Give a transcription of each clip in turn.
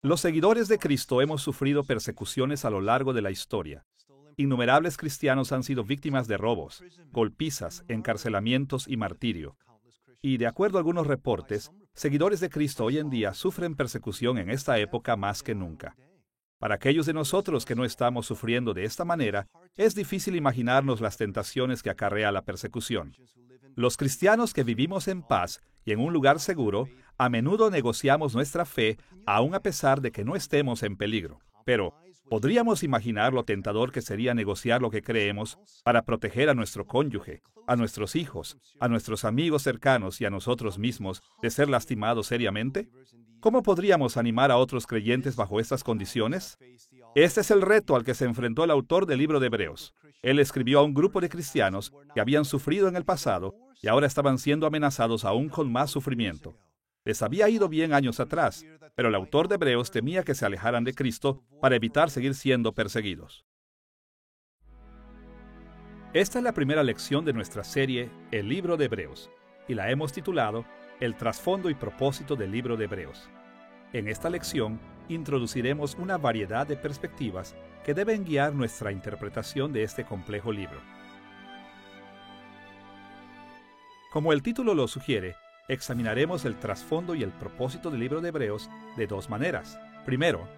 Los seguidores de Cristo hemos sufrido persecuciones a lo largo de la historia. Innumerables cristianos han sido víctimas de robos, golpizas, encarcelamientos y martirio. Y de acuerdo a algunos reportes, seguidores de Cristo hoy en día sufren persecución en esta época más que nunca. Para aquellos de nosotros que no estamos sufriendo de esta manera, es difícil imaginarnos las tentaciones que acarrea la persecución. Los cristianos que vivimos en paz y en un lugar seguro, a menudo negociamos nuestra fe, aun a pesar de que no estemos en peligro. Pero, ¿podríamos imaginar lo tentador que sería negociar lo que creemos para proteger a nuestro cónyuge, a nuestros hijos, a nuestros amigos cercanos y a nosotros mismos de ser lastimados seriamente? ¿Cómo podríamos animar a otros creyentes bajo estas condiciones? Este es el reto al que se enfrentó el autor del libro de Hebreos. Él escribió a un grupo de cristianos que habían sufrido en el pasado y ahora estaban siendo amenazados aún con más sufrimiento. Les había ido bien años atrás, pero el autor de Hebreos temía que se alejaran de Cristo para evitar seguir siendo perseguidos. Esta es la primera lección de nuestra serie, El libro de Hebreos, y la hemos titulado El trasfondo y propósito del libro de Hebreos. En esta lección, introduciremos una variedad de perspectivas que deben guiar nuestra interpretación de este complejo libro. Como el título lo sugiere, examinaremos el trasfondo y el propósito del libro de Hebreos de dos maneras. Primero,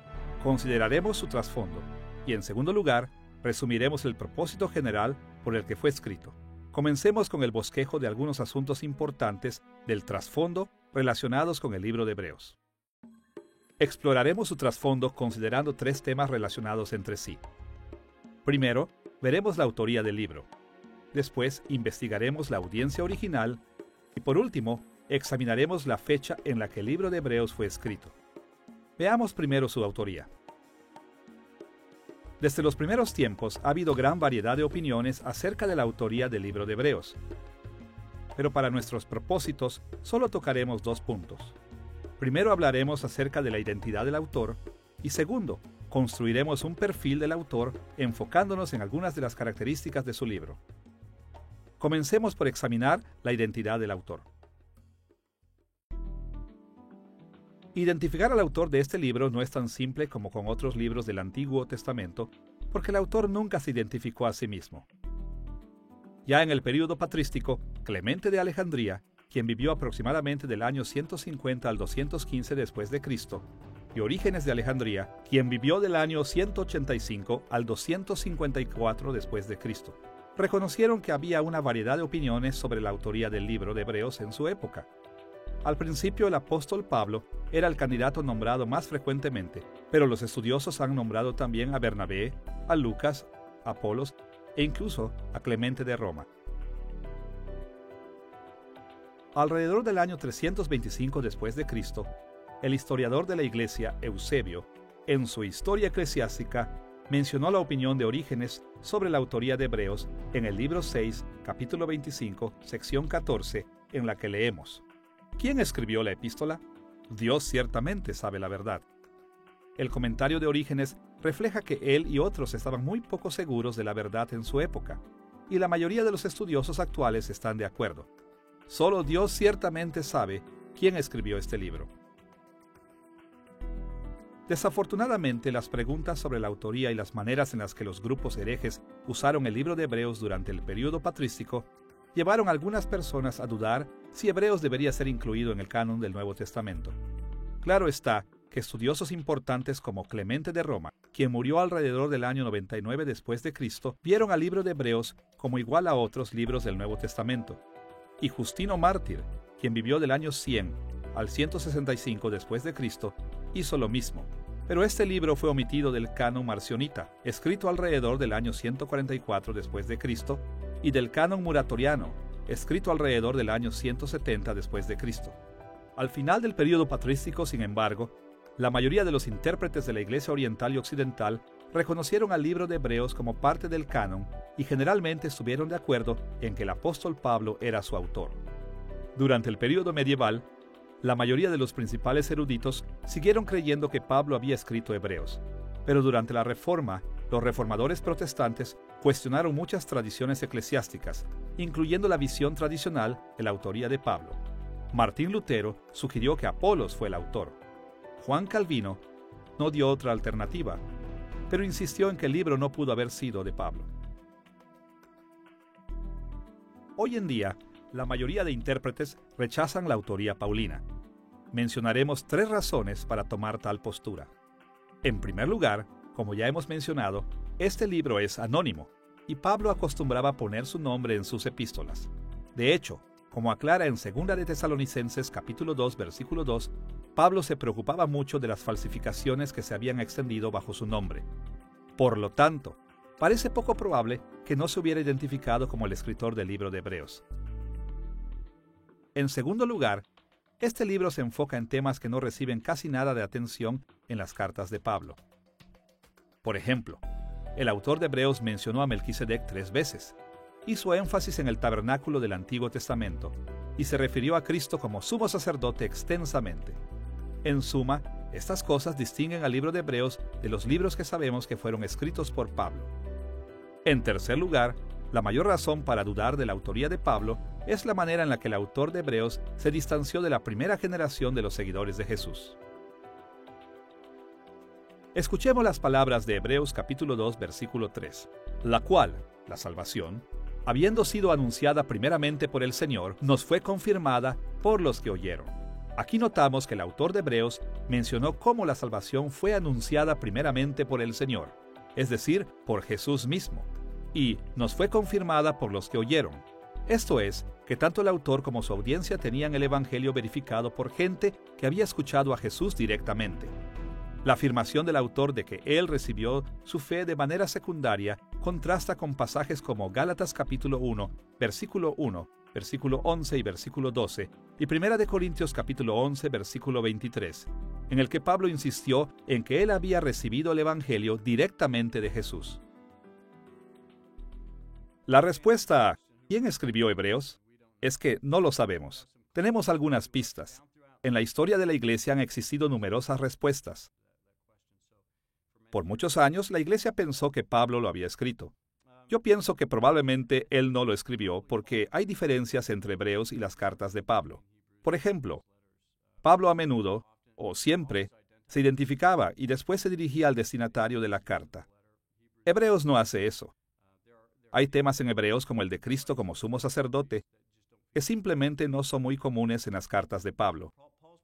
consideraremos su trasfondo y, en segundo lugar, resumiremos el propósito general por el que fue escrito. Comencemos con el bosquejo de algunos asuntos importantes del trasfondo relacionados con el libro de Hebreos. Exploraremos su trasfondo considerando tres temas relacionados entre sí. Primero, veremos la autoría del libro. Después, investigaremos la audiencia original. Y por último, examinaremos la fecha en la que el libro de Hebreos fue escrito. Veamos primero su autoría. Desde los primeros tiempos ha habido gran variedad de opiniones acerca de la autoría del libro de Hebreos. Pero para nuestros propósitos, solo tocaremos dos puntos. Primero hablaremos acerca de la identidad del autor y segundo, construiremos un perfil del autor enfocándonos en algunas de las características de su libro. Comencemos por examinar la identidad del autor. Identificar al autor de este libro no es tan simple como con otros libros del Antiguo Testamento, porque el autor nunca se identificó a sí mismo. Ya en el período patrístico, Clemente de Alejandría, quien vivió aproximadamente del año 150 al 215 después de Cristo, y Orígenes de Alejandría, quien vivió del año 185 al 254 después de Cristo, reconocieron que había una variedad de opiniones sobre la autoría del libro de Hebreos en su época. Al principio el apóstol Pablo era el candidato nombrado más frecuentemente, pero los estudiosos han nombrado también a Bernabé, a Lucas, a Apolos e incluso a Clemente de Roma. Alrededor del año 325 después de Cristo, el historiador de la Iglesia, Eusebio, en su Historia Eclesiástica, mencionó la opinión de Orígenes sobre la autoría de Hebreos en el libro 6, capítulo 25, sección 14, en la que leemos: ¿Quién escribió la epístola? Dios ciertamente sabe la verdad. El comentario de Orígenes refleja que él y otros estaban muy poco seguros de la verdad en su época, y la mayoría de los estudiosos actuales están de acuerdo. Solo Dios ciertamente sabe quién escribió este libro. Desafortunadamente, las preguntas sobre la autoría y las maneras en las que los grupos herejes usaron el libro de Hebreos durante el período patrístico llevaron a algunas personas a dudar si Hebreos debería ser incluido en el canon del Nuevo Testamento. Claro está que estudiosos importantes como Clemente de Roma, quien murió alrededor del año 99 después de Cristo, vieron al libro de Hebreos como igual a otros libros del Nuevo Testamento. Y Justino Mártir, quien vivió del año 100 al 165 después de Cristo, hizo lo mismo. Pero este libro fue omitido del canon marcionita, escrito alrededor del año 144 después de Cristo, y del canon muratoriano, escrito alrededor del año 170 después de Cristo. Al final del período patrístico, sin embargo, la mayoría de los intérpretes de la Iglesia Oriental y Occidental reconocieron al libro de Hebreos como parte del canon y generalmente estuvieron de acuerdo en que el apóstol Pablo era su autor. Durante el período medieval, la mayoría de los principales eruditos siguieron creyendo que Pablo había escrito Hebreos, pero durante la Reforma, los reformadores protestantes cuestionaron muchas tradiciones eclesiásticas, incluyendo la visión tradicional de la autoría de Pablo. Martín Lutero sugirió que Apolos fue el autor. Juan Calvino no dio otra alternativa, pero insistió en que el libro no pudo haber sido de Pablo. Hoy en día, la mayoría de intérpretes rechazan la autoría paulina. Mencionaremos 3 razones para tomar tal postura. En primer lugar, como ya hemos mencionado, este libro es anónimo, y Pablo acostumbraba poner su nombre en sus epístolas. De hecho, como aclara en 2 de Tesalonicenses capítulo 2, versículo 2, Pablo se preocupaba mucho de las falsificaciones que se habían extendido bajo su nombre. Por lo tanto, parece poco probable que no se hubiera identificado como el escritor del libro de Hebreos. En segundo lugar, este libro se enfoca en temas que no reciben casi nada de atención en las cartas de Pablo. Por ejemplo, el autor de Hebreos mencionó a Melquisedec 3 veces, hizo énfasis en el tabernáculo del Antiguo Testamento y se refirió a Cristo como sumo sacerdote extensamente. En suma, estas cosas distinguen al libro de Hebreos de los libros que sabemos que fueron escritos por Pablo. En tercer lugar, la mayor razón para dudar de la autoría de Pablo es la manera en la que el autor de Hebreos se distanció de la primera generación de los seguidores de Jesús. Escuchemos las palabras de Hebreos capítulo 2, versículo 3, la cual, la salvación, habiendo sido anunciada primeramente por el Señor, nos fue confirmada por los que oyeron. Aquí notamos que el autor de Hebreos mencionó cómo la salvación fue anunciada primeramente por el Señor, es decir, por Jesús mismo, y nos fue confirmada por los que oyeron. Esto es, que tanto el autor como su audiencia tenían el Evangelio verificado por gente que había escuchado a Jesús directamente. La afirmación del autor de que él recibió su fe de manera secundaria contrasta con pasajes como Gálatas capítulo 1, versículo 1, versículo 11 y versículo 12, y 1 de Corintios capítulo 11, versículo 23, en el que Pablo insistió en que él había recibido el Evangelio directamente de Jesús. La respuesta a ¿quién escribió Hebreos? Es que no lo sabemos. Tenemos algunas pistas. En la historia de la Iglesia han existido numerosas respuestas. Por muchos años, la Iglesia pensó que Pablo lo había escrito. Yo pienso que probablemente él no lo escribió porque hay diferencias entre Hebreos y las cartas de Pablo. Por ejemplo, Pablo a menudo, o siempre, se identificaba y después se dirigía al destinatario de la carta. Hebreos no hace eso. Hay temas en Hebreos como el de Cristo como sumo sacerdote que simplemente no son muy comunes en las cartas de Pablo.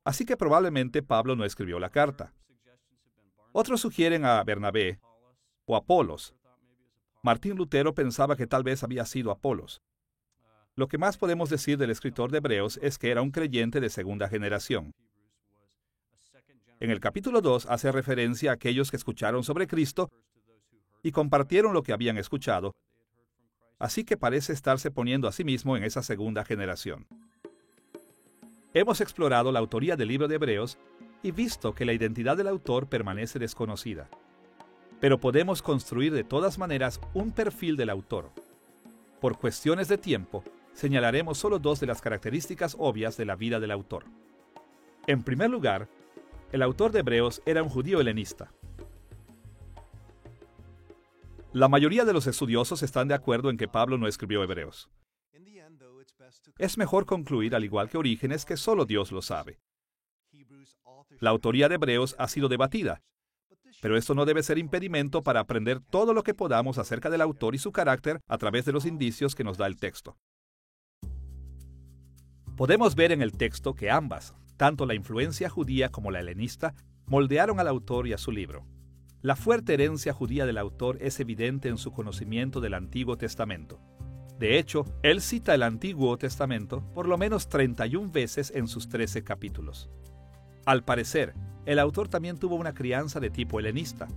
Así que probablemente Pablo no escribió la carta. Otros sugieren a Bernabé o Apolos. Martín Lutero pensaba que tal vez había sido Apolos. Lo que más podemos decir del escritor de Hebreos es que era un creyente de segunda generación. En el capítulo 2 hace referencia a aquellos que escucharon sobre Cristo y compartieron lo que habían escuchado, así que parece estarse poniendo a sí mismo en esa segunda generación. Hemos explorado la autoría del libro de Hebreos y visto que la identidad del autor permanece desconocida. Pero podemos construir de todas maneras un perfil del autor. Por cuestiones de tiempo, señalaremos solo 2 de las características obvias de la vida del autor. En primer lugar, el autor de Hebreos era un judío helenista. La mayoría de los estudiosos están de acuerdo en que Pablo no escribió Hebreos. Es mejor concluir, al igual que Orígenes, que solo Dios lo sabe. La autoría de Hebreos ha sido debatida, pero esto no debe ser impedimento para aprender todo lo que podamos acerca del autor y su carácter a través de los indicios que nos da el texto. Podemos ver en el texto que ambas, tanto la influencia judía como la helenista, moldearon al autor y a su libro. La fuerte herencia judía del autor es evidente en su conocimiento del Antiguo Testamento. De hecho, él cita el Antiguo Testamento por lo menos 31 veces en sus 13 capítulos. Al parecer, el autor también tuvo una crianza de tipo helenista.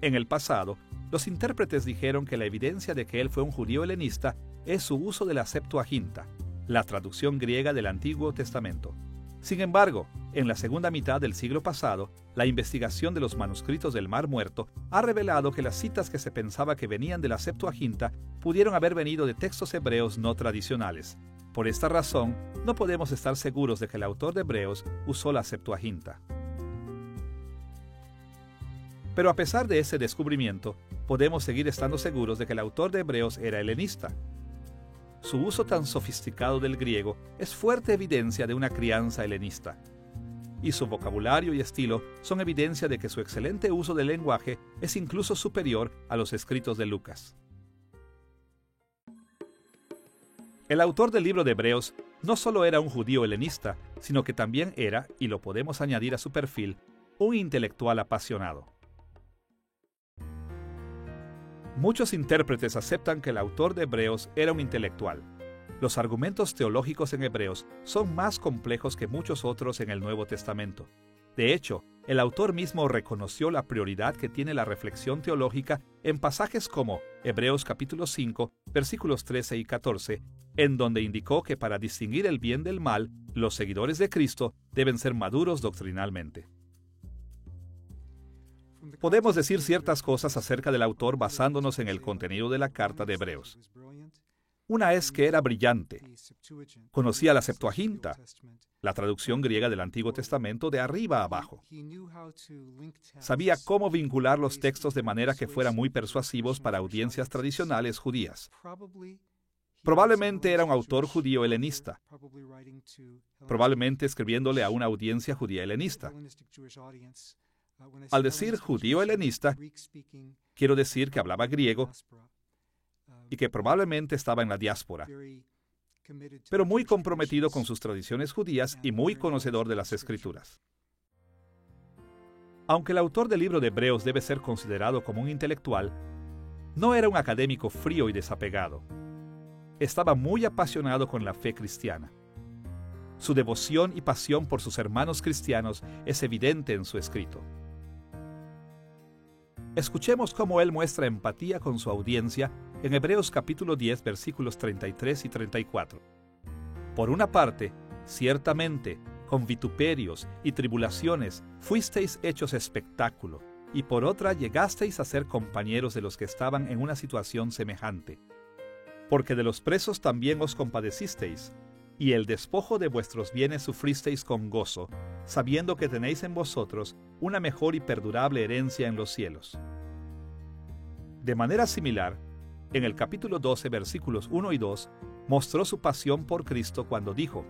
En el pasado, los intérpretes dijeron que la evidencia de que él fue un judío helenista es su uso de la Septuaginta, la traducción griega del Antiguo Testamento. Sin embargo, en la segunda mitad del siglo pasado, la investigación de los manuscritos del Mar Muerto ha revelado que las citas que se pensaba que venían de la Septuaginta pudieron haber venido de textos hebreos no tradicionales. Por esta razón, no podemos estar seguros de que el autor de Hebreos usó la Septuaginta. Pero a pesar de ese descubrimiento, podemos seguir estando seguros de que el autor de Hebreos era helenista. Su uso tan sofisticado del griego es fuerte evidencia de una crianza helenista. y su vocabulario y estilo son evidencia de que su excelente uso del lenguaje es incluso superior a los escritos de Lucas. El autor del libro de Hebreos no solo era un judío helenista, sino que también era, y lo podemos añadir a su perfil, un intelectual apasionado. Muchos intérpretes aceptan que el autor de Hebreos era un intelectual. Los argumentos teológicos en Hebreos son más complejos que muchos otros en el Nuevo Testamento. De hecho, el autor mismo reconoció la prioridad que tiene la reflexión teológica en pasajes como Hebreos capítulo 5, versículos 13 y 14, en donde indicó que para distinguir el bien del mal, los seguidores de Cristo deben ser maduros doctrinalmente. Podemos decir ciertas cosas acerca del autor basándonos en el contenido de la carta de Hebreos. Una es que era brillante. Conocía la Septuaginta, la traducción griega del Antiguo Testamento de arriba a abajo. Sabía cómo vincular los textos de manera que fueran muy persuasivos para audiencias tradicionales judías. Probablemente era un autor judío helenista, probablemente escribiéndole a una audiencia judía helenista. Al decir judío helenista, quiero decir que hablaba griego y que probablemente estaba en la diáspora, pero muy comprometido con sus tradiciones judías y muy conocedor de las Escrituras. Aunque el autor del libro de Hebreos debe ser considerado como un intelectual, no era un académico frío y desapegado. Estaba muy apasionado con la fe cristiana. Su devoción y pasión por sus hermanos cristianos es evidente en su escrito. Escuchemos cómo él muestra empatía con su audiencia en Hebreos capítulo 10, versículos 33 y 34. Por una parte, ciertamente, con vituperios y tribulaciones fuisteis hechos espectáculo, y por otra llegasteis a ser compañeros de los que estaban en una situación semejante. Porque de los presos también os compadecisteis, y el despojo de vuestros bienes sufristeis con gozo, sabiendo que tenéis en vosotros una mejor y perdurable herencia en los cielos. De manera similar, en el capítulo 12, versículos 1 y 2, mostró su pasión por Cristo cuando dijo: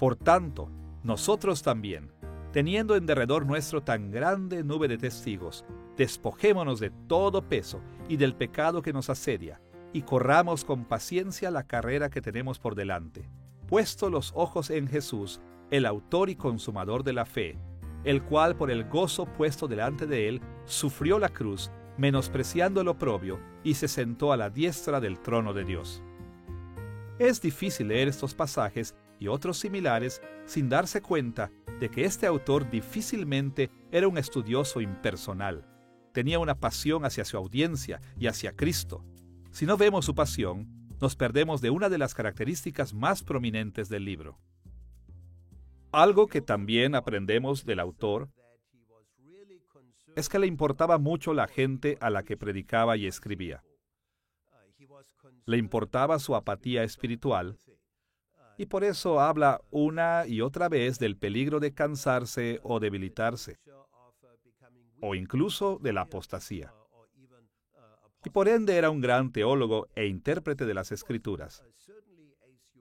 Por tanto, nosotros también, teniendo en derredor nuestro tan grande nube de testigos, despojémonos de todo peso y del pecado que nos asedia, y corramos con paciencia la carrera que tenemos por delante, puesto los ojos en Jesús, el autor y consumador de la fe, el cual por el gozo puesto delante de él, sufrió la cruz, menospreciando el oprobio, y se sentó a la diestra del trono de Dios. Es difícil leer estos pasajes y otros similares sin darse cuenta de que este autor difícilmente era un estudioso impersonal. Tenía una pasión hacia su audiencia y hacia Cristo. Si no vemos su pasión, nos perdemos de una de las características más prominentes del libro. Algo que también aprendemos del autor es que le importaba mucho la gente a la que predicaba y escribía. Le importaba su apatía espiritual, y por eso habla una y otra vez del peligro de cansarse o debilitarse, o incluso de la apostasía. Y por ende era un gran teólogo e intérprete de las Escrituras.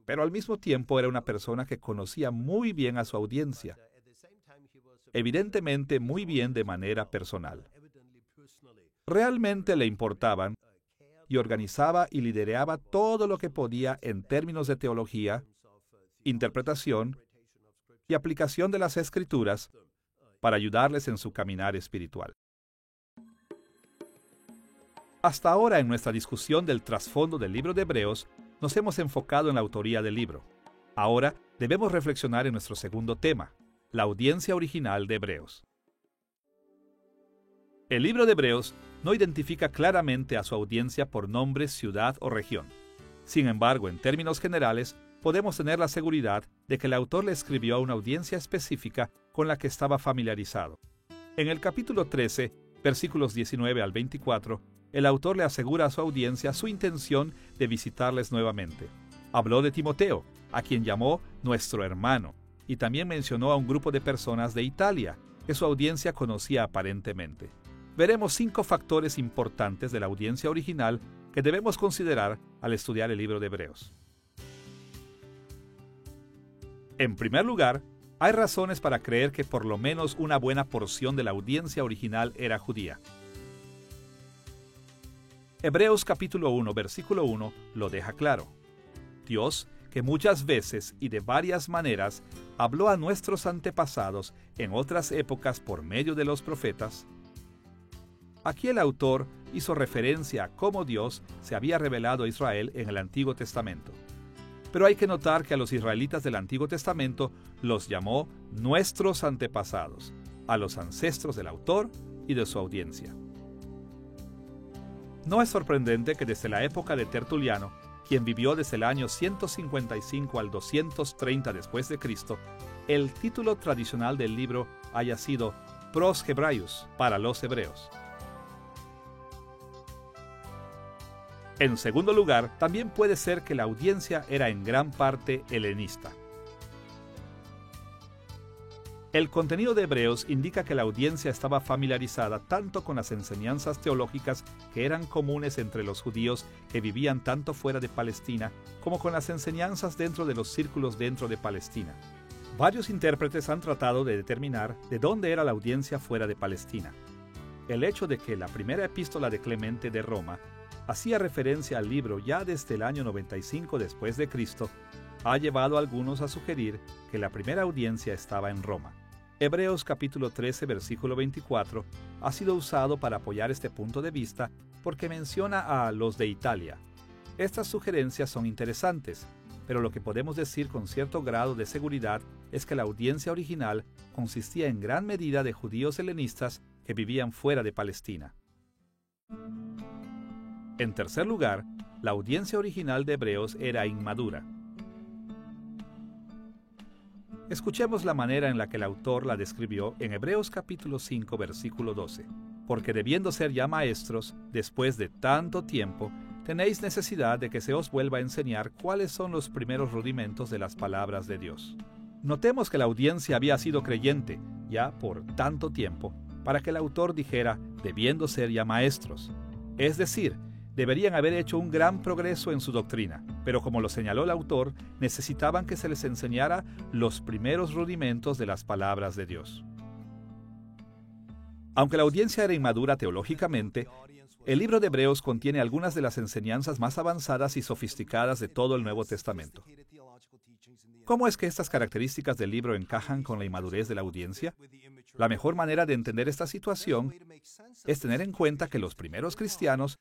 Pero al mismo tiempo era una persona que conocía muy bien a su audiencia, evidentemente muy bien de manera personal. Realmente le importaban y organizaba y lideraba todo lo que podía en términos de teología, interpretación y aplicación de las Escrituras para ayudarles en su caminar espiritual. Hasta ahora en nuestra discusión del trasfondo del libro de Hebreos, nos hemos enfocado en la autoría del libro. Ahora debemos reflexionar en nuestro segundo tema, la audiencia original de Hebreos. El libro de Hebreos no identifica claramente a su audiencia por nombre, ciudad o región. Sin embargo, en términos generales, podemos tener la seguridad de que el autor le escribió a una audiencia específica con la que estaba familiarizado. En el capítulo 13, versículos 19 al 24, el autor le asegura a su audiencia su intención de visitarles nuevamente. Habló de Timoteo, a quien llamó nuestro hermano, y también mencionó a un grupo de personas de Italia, que su audiencia conocía aparentemente. Veremos 5 factores importantes de la audiencia original que debemos considerar al estudiar el libro de Hebreos. En primer lugar, Hay razones para creer que por lo menos una buena porción de la audiencia original era judía. Hebreos capítulo 1, versículo 1 lo deja claro. Dios, que muchas veces y de varias maneras habló a nuestros antepasados en otras épocas por medio de los profetas. Aquí el autor hizo referencia a cómo Dios se había revelado a Israel en el Antiguo Testamento. Pero hay que notar que a los israelitas del Antiguo Testamento los llamó nuestros antepasados, a los ancestros del autor y de su audiencia. No es sorprendente que desde la época de Tertuliano, quien vivió desde el año 155 al 230 después de Cristo, el título tradicional del libro haya sido Pros Hebraios, para los hebreos. En segundo lugar, también puede ser que la audiencia era en gran parte helenista. El contenido de Hebreos indica que la audiencia estaba familiarizada tanto con las enseñanzas teológicas que eran comunes entre los judíos que vivían tanto fuera de Palestina, como con las enseñanzas dentro de los círculos dentro de Palestina. Varios intérpretes han tratado de determinar de dónde era la audiencia fuera de Palestina. El hecho de que la primera epístola de Clemente de Roma hacía referencia al libro ya desde el año 95 después de Cristo, ha llevado a algunos a sugerir que la primera audiencia estaba en Roma. Hebreos capítulo 13, versículo 24, ha sido usado para apoyar este punto de vista porque menciona a los de Italia. Estas sugerencias son interesantes, pero lo que podemos decir con cierto grado de seguridad es que la audiencia original consistía en gran medida de judíos helenistas que vivían fuera de Palestina. En tercer lugar, la audiencia original de Hebreos era inmadura. Escuchemos la manera en la que el autor la describió en Hebreos capítulo 5, versículo 12. Porque debiendo ser ya maestros, después de tanto tiempo, tenéis necesidad de que se os vuelva a enseñar cuáles son los primeros rudimentos de las palabras de Dios. Notemos que la audiencia había sido creyente, ya por tanto tiempo, para que el autor dijera, debiendo ser ya maestros. Es decir, deberían haber hecho un gran progreso en su doctrina, pero como lo señaló el autor, necesitaban que se les enseñara los primeros rudimentos de las palabras de Dios. Aunque la audiencia era inmadura teológicamente, el libro de Hebreos contiene algunas de las enseñanzas más avanzadas y sofisticadas de todo el Nuevo Testamento. ¿Cómo es que estas características del libro encajan con la inmadurez de la audiencia? La mejor manera de entender esta situación es tener en cuenta que los primeros cristianos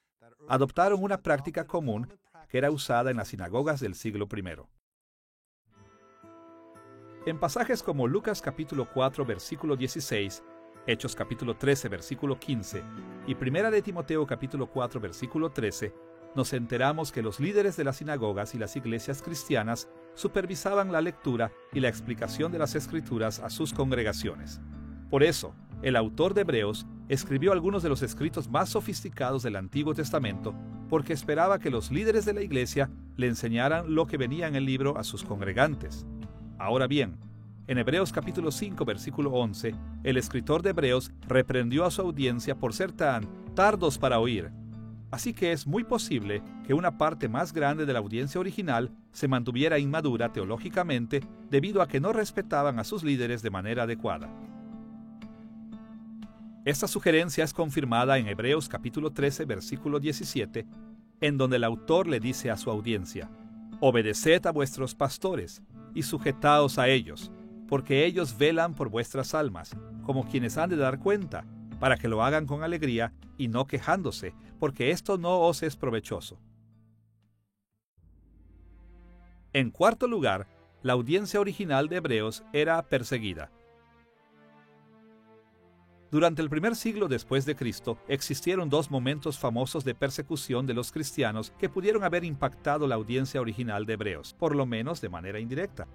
adoptaron una práctica común que era usada en las sinagogas del siglo I. En pasajes como Lucas capítulo 4, versículo 16, Hechos capítulo 13, versículo 15 y Primera de Timoteo capítulo 4, versículo 13, nos enteramos que los líderes de las sinagogas y las iglesias cristianas supervisaban la lectura y la explicación de las Escrituras a sus congregaciones. Por eso, el autor de Hebreos escribió algunos de los escritos más sofisticados del Antiguo Testamento porque esperaba que los líderes de la iglesia le enseñaran lo que venía en el libro a sus congregantes. Ahora bien, en Hebreos capítulo 5, versículo 11, el escritor de Hebreos reprendió a su audiencia por ser tan tardos para oír. Así que es muy posible que una parte más grande de la audiencia original se mantuviera inmadura teológicamente debido a que no respetaban a sus líderes de manera adecuada. Esta sugerencia es confirmada en Hebreos capítulo 13, versículo 17, en donde el autor le dice a su audiencia, «Obedeced a vuestros pastores y sujetaos a ellos, porque ellos velan por vuestras almas, como quienes han de dar cuenta, para que lo hagan con alegría y no quejándose, porque esto no os es provechoso». En cuarto lugar, la audiencia original de Hebreos era perseguida. Durante el primer siglo después de Cristo, existieron dos momentos famosos de persecución de los cristianos que pudieron haber impactado la audiencia original de Hebreos, por lo menos de manera indirecta.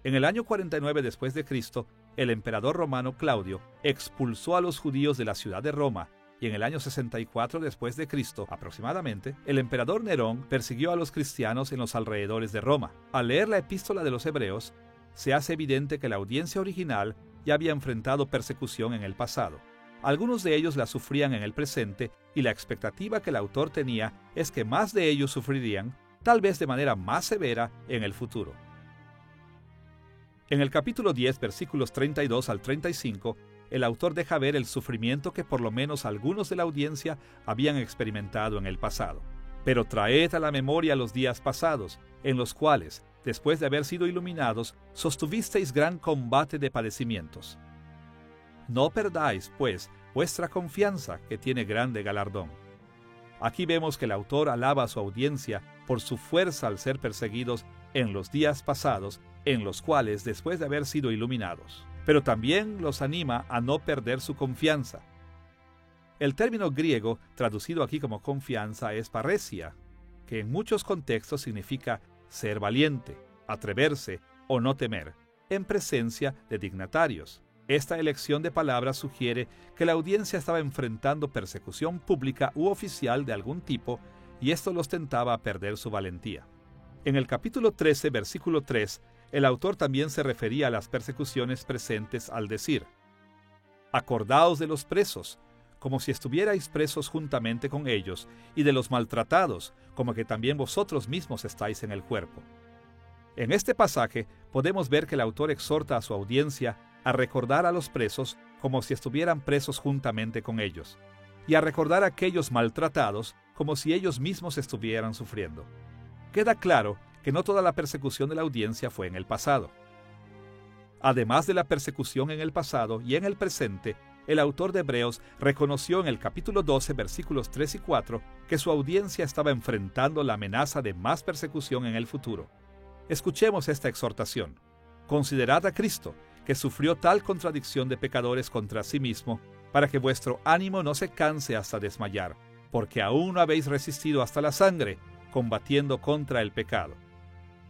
En el año 49 después de Cristo, el emperador romano Claudio expulsó a los judíos de la ciudad de Roma, y en el año 64 después de Cristo, aproximadamente, el emperador Nerón persiguió a los cristianos en los alrededores de Roma. Al leer la epístola de los Hebreos, se hace evidente que la audiencia original ya había enfrentado persecución en el pasado. Algunos de ellos la sufrían en el presente y la expectativa que el autor tenía es que más de ellos sufrirían, tal vez de manera más severa, en el futuro. En el capítulo 10, versículos 32 al 35, el autor deja ver el sufrimiento que por lo menos algunos de la audiencia habían experimentado en el pasado. Pero traed a la memoria los días pasados, en los cuales, después de haber sido iluminados, sostuvisteis gran combate de padecimientos. No perdáis, pues, vuestra confianza, que tiene grande galardón. Aquí vemos que el autor alaba a su audiencia por su fuerza al ser perseguidos en los días pasados, en los cuales, después de haber sido iluminados. Pero también los anima a no perder su confianza. El término griego, traducido aquí como confianza, es parresia, que en muchos contextos significa ser valiente, atreverse o no temer, en presencia de dignatarios. Esta elección de palabras sugiere que la audiencia estaba enfrentando persecución pública u oficial de algún tipo, y esto los tentaba a perder su valentía. En el capítulo 13, versículo 3, el autor también se refería a las persecuciones presentes al decir: acordaos de los presos, como si estuvierais presos juntamente con ellos, y de los maltratados, como que también vosotros mismos estáis en el cuerpo. En este pasaje podemos ver que el autor exhorta a su audiencia a recordar a los presos como si estuvieran presos juntamente con ellos, y a recordar a aquellos maltratados como si ellos mismos estuvieran sufriendo. Queda claro que no toda la persecución de la audiencia fue en el pasado. Además de la persecución en el pasado y en el presente, el autor de Hebreos reconoció en el capítulo 12, versículos 3 y 4, que su audiencia estaba enfrentando la amenaza de más persecución en el futuro. Escuchemos esta exhortación. Considerad a Cristo, que sufrió tal contradicción de pecadores contra sí mismo, para que vuestro ánimo no se canse hasta desmayar, porque aún no habéis resistido hasta la sangre, combatiendo contra el pecado.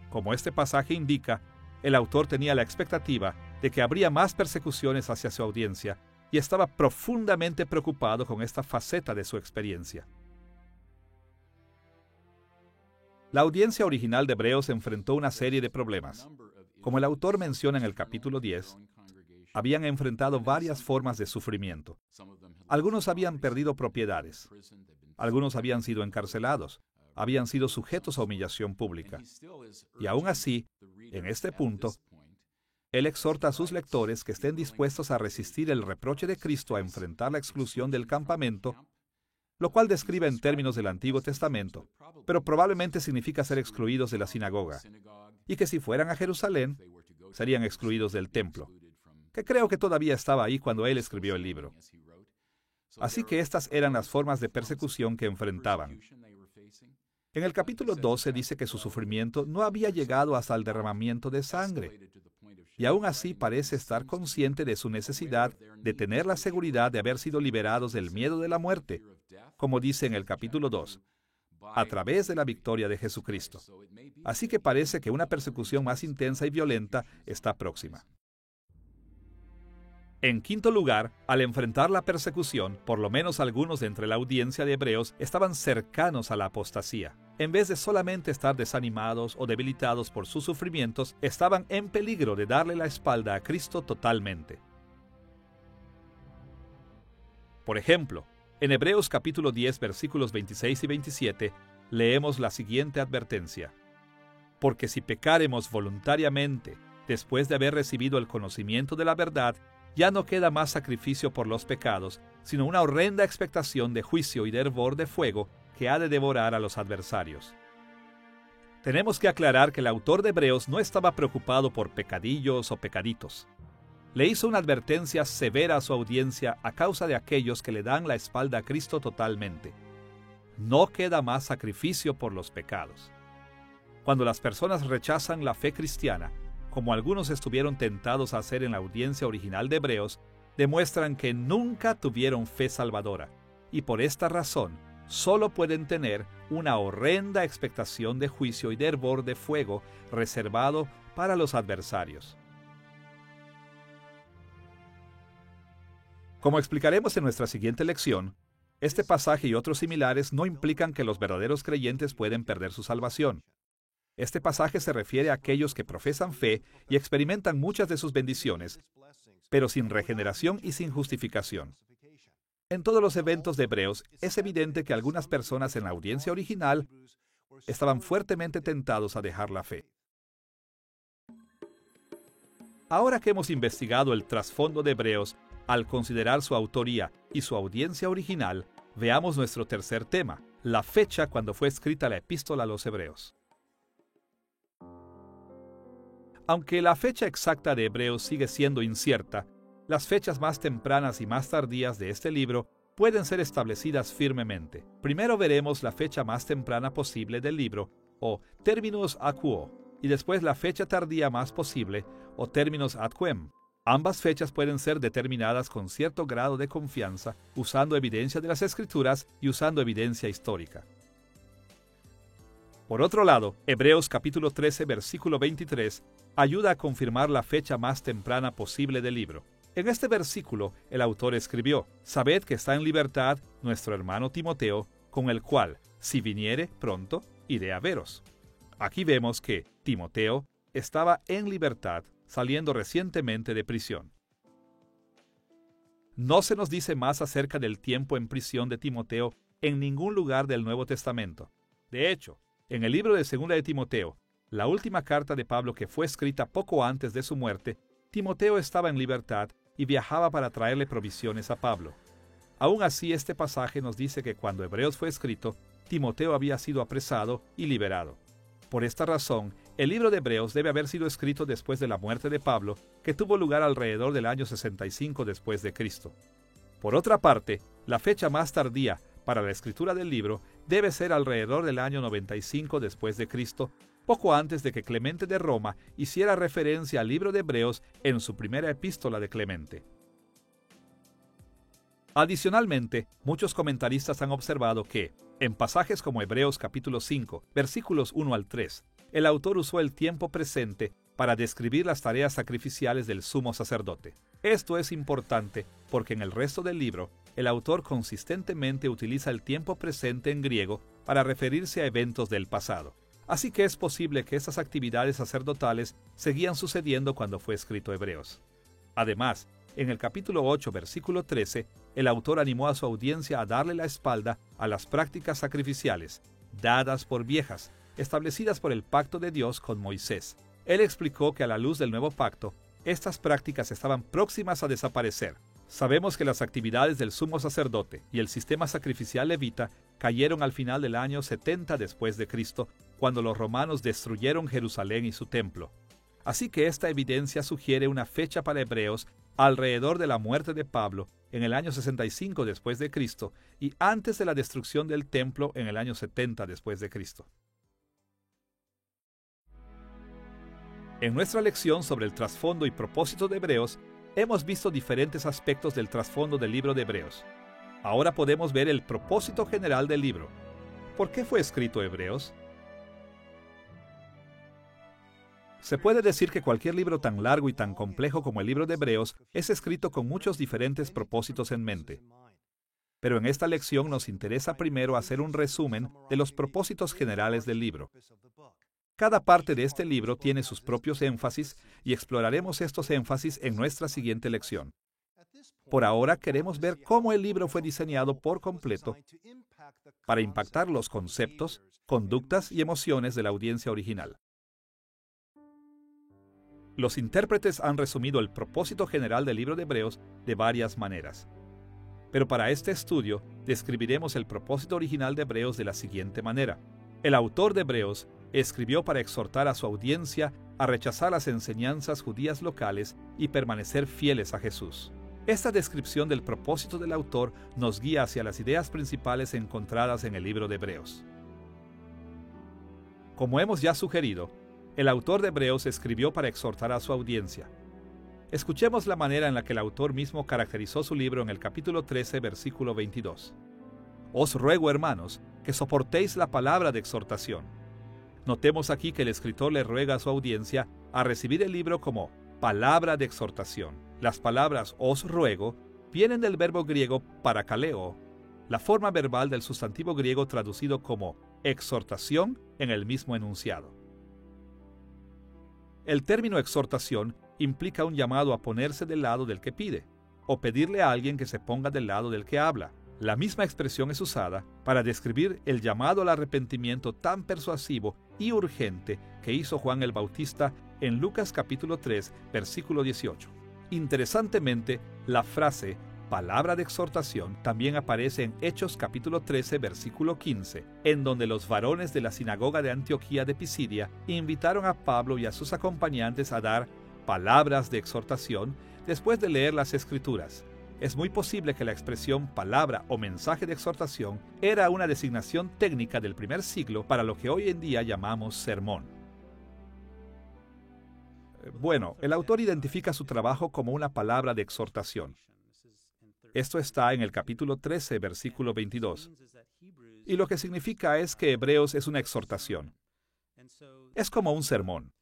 Como este pasaje indica, el autor tenía la expectativa de que habría más persecuciones hacia su audiencia y estaba profundamente preocupado con esta faceta de su experiencia. La audiencia original de Hebreos enfrentó una serie de problemas. Como el autor menciona en el capítulo 10, habían enfrentado varias formas de sufrimiento. Algunos habían perdido propiedades. Algunos habían sido encarcelados. Habían sido sujetos a humillación pública. Y aún así, en este punto, él exhorta a sus lectores que estén dispuestos a resistir el reproche de Cristo a enfrentar la exclusión del campamento, lo cual describe en términos del Antiguo Testamento, pero probablemente significa ser excluidos de la sinagoga, y que si fueran a Jerusalén, serían excluidos del templo, que creo que todavía estaba ahí cuando él escribió el libro. Así que estas eran las formas de persecución que enfrentaban. En el capítulo 12 dice que su sufrimiento no había llegado hasta el derramamiento de sangre, y aún así parece estar consciente de su necesidad de tener la seguridad de haber sido liberados del miedo de la muerte, como dice en el capítulo 2, a través de la victoria de Jesucristo. Así que parece que una persecución más intensa y violenta está próxima. En quinto lugar, al enfrentar la persecución, por lo menos algunos de entre la audiencia de Hebreos estaban cercanos a la apostasía. En vez de solamente estar desanimados o debilitados por sus sufrimientos, estaban en peligro de darle la espalda a Cristo totalmente. Por ejemplo, en Hebreos capítulo 10, versículos 26 y 27, leemos la siguiente advertencia: porque si pecáremos voluntariamente, después de haber recibido el conocimiento de la verdad, ya no queda más sacrificio por los pecados, sino una horrenda expectación de juicio y de hervor de fuego que ha de devorar a los adversarios. Tenemos que aclarar que el autor de Hebreos no estaba preocupado por pecadillos o pecaditos. Le hizo una advertencia severa a su audiencia a causa de aquellos que le dan la espalda a Cristo totalmente. No queda más sacrificio por los pecados. Cuando las personas rechazan la fe cristiana, como algunos estuvieron tentados a hacer en la audiencia original de Hebreos, demuestran que nunca tuvieron fe salvadora, y por esta razón solo pueden tener una horrenda expectación de juicio y de hervor de fuego reservado para los adversarios. Como explicaremos en nuestra siguiente lección, este pasaje y otros similares no implican que los verdaderos creyentes pueden perder su salvación. Este pasaje se refiere a aquellos que profesan fe y experimentan muchas de sus bendiciones, pero sin regeneración y sin justificación. En todos los eventos de Hebreos, es evidente que algunas personas en la audiencia original estaban fuertemente tentados a dejar la fe. Ahora que hemos investigado el trasfondo de Hebreos, al considerar su autoría y su audiencia original, veamos nuestro tercer tema, la fecha cuando fue escrita la epístola a los Hebreos. Aunque la fecha exacta de Hebreos sigue siendo incierta, las fechas más tempranas y más tardías de este libro pueden ser establecidas firmemente. Primero veremos la fecha más temprana posible del libro, o terminus ad quo, y después la fecha tardía más posible, o terminus ad quem. Ambas fechas pueden ser determinadas con cierto grado de confianza, usando evidencia de las Escrituras y usando evidencia histórica. Por otro lado, Hebreos capítulo 13, versículo 23, ayuda a confirmar la fecha más temprana posible del libro. En este versículo, el autor escribió: «Sabed que está en libertad nuestro hermano Timoteo, con el cual, si viniere pronto, iré a veros». Aquí vemos que Timoteo estaba en libertad, saliendo recientemente de prisión. No se nos dice más acerca del tiempo en prisión de Timoteo en ningún lugar del Nuevo Testamento. De hecho, en el libro de 2 de Timoteo, la última carta de Pablo que fue escrita poco antes de su muerte, Timoteo estaba en libertad y viajaba para traerle provisiones a Pablo. Aún así, este pasaje nos dice que cuando Hebreos fue escrito, Timoteo había sido apresado y liberado. Por esta razón, el libro de Hebreos debe haber sido escrito después de la muerte de Pablo, que tuvo lugar alrededor del año 65 después de Cristo. Por otra parte, la fecha más tardía para la escritura del libro debe ser alrededor del año 95 después de Cristo, poco antes de que Clemente de Roma hiciera referencia al libro de Hebreos en su primera epístola de Clemente. Adicionalmente, muchos comentaristas han observado que, en pasajes como Hebreos capítulo 5, versículos 1 al 3, el autor usó el tiempo presente para describir las tareas sacrificiales del sumo sacerdote. Esto es importante porque en el resto del libro, el autor consistentemente utiliza el tiempo presente en griego para referirse a eventos del pasado. Así que es posible que estas actividades sacerdotales seguían sucediendo cuando fue escrito Hebreos. Además, en el capítulo 8, versículo 13, el autor animó a su audiencia a darle la espalda a las prácticas sacrificiales, dadas por viejas, establecidas por el pacto de Dios con Moisés. Él explicó que a la luz del nuevo pacto, estas prácticas estaban próximas a desaparecer. Sabemos que las actividades del sumo sacerdote y el sistema sacrificial levita cayeron al final del año 70 después de Cristo, cuando los romanos destruyeron Jerusalén y su templo. Así que esta evidencia sugiere una fecha para Hebreos alrededor de la muerte de Pablo en el año 65 después de Cristo y antes de la destrucción del templo en el año 70 después de Cristo. En nuestra lección sobre el trasfondo y propósito de Hebreos, hemos visto diferentes aspectos del trasfondo del libro de Hebreos. Ahora podemos ver el propósito general del libro. ¿Por qué fue escrito Hebreos? Se puede decir que cualquier libro tan largo y tan complejo como el libro de Hebreos es escrito con muchos diferentes propósitos en mente. Pero en esta lección nos interesa primero hacer un resumen de los propósitos generales del libro. Cada parte de este libro tiene sus propios énfasis y exploraremos estos énfasis en nuestra siguiente lección. Por ahora queremos ver cómo el libro fue diseñado por completo para impactar los conceptos, conductas y emociones de la audiencia original. Los intérpretes han resumido el propósito general del libro de Hebreos de varias maneras. Pero para este estudio, describiremos el propósito original de Hebreos de la siguiente manera. El autor de Hebreos escribió para exhortar a su audiencia a rechazar las enseñanzas judías locales y permanecer fieles a Jesús. Esta descripción del propósito del autor nos guía hacia las ideas principales encontradas en el libro de Hebreos. Como hemos ya sugerido, el autor de Hebreos escribió para exhortar a su audiencia. Escuchemos la manera en la que el autor mismo caracterizó su libro en el capítulo 13, versículo 22. Os ruego, hermanos, que soportéis la palabra de exhortación. Notemos aquí que el escritor le ruega a su audiencia a recibir el libro como palabra de exhortación. Las palabras os ruego vienen del verbo griego parakaleo, la forma verbal del sustantivo griego traducido como exhortación en el mismo enunciado. El término exhortación implica un llamado a ponerse del lado del que pide, o pedirle a alguien que se ponga del lado del que habla. La misma expresión es usada para describir el llamado al arrepentimiento tan persuasivo y urgente que hizo Juan el Bautista en Lucas capítulo 3, versículo 18. Interesantemente, la frase palabra de exhortación también aparece en Hechos capítulo 13, versículo 15, en donde los varones de la sinagoga de Antioquía de Pisidia invitaron a Pablo y a sus acompañantes a dar palabras de exhortación después de leer las Escrituras. Es muy posible que la expresión palabra o mensaje de exhortación era una designación técnica del primer siglo para lo que hoy en día llamamos sermón. Bueno, el autor identifica su trabajo como una palabra de exhortación. Esto está en el capítulo 13, versículo 22. Y lo que significa es que Hebreos es una exhortación. Es como un sermón.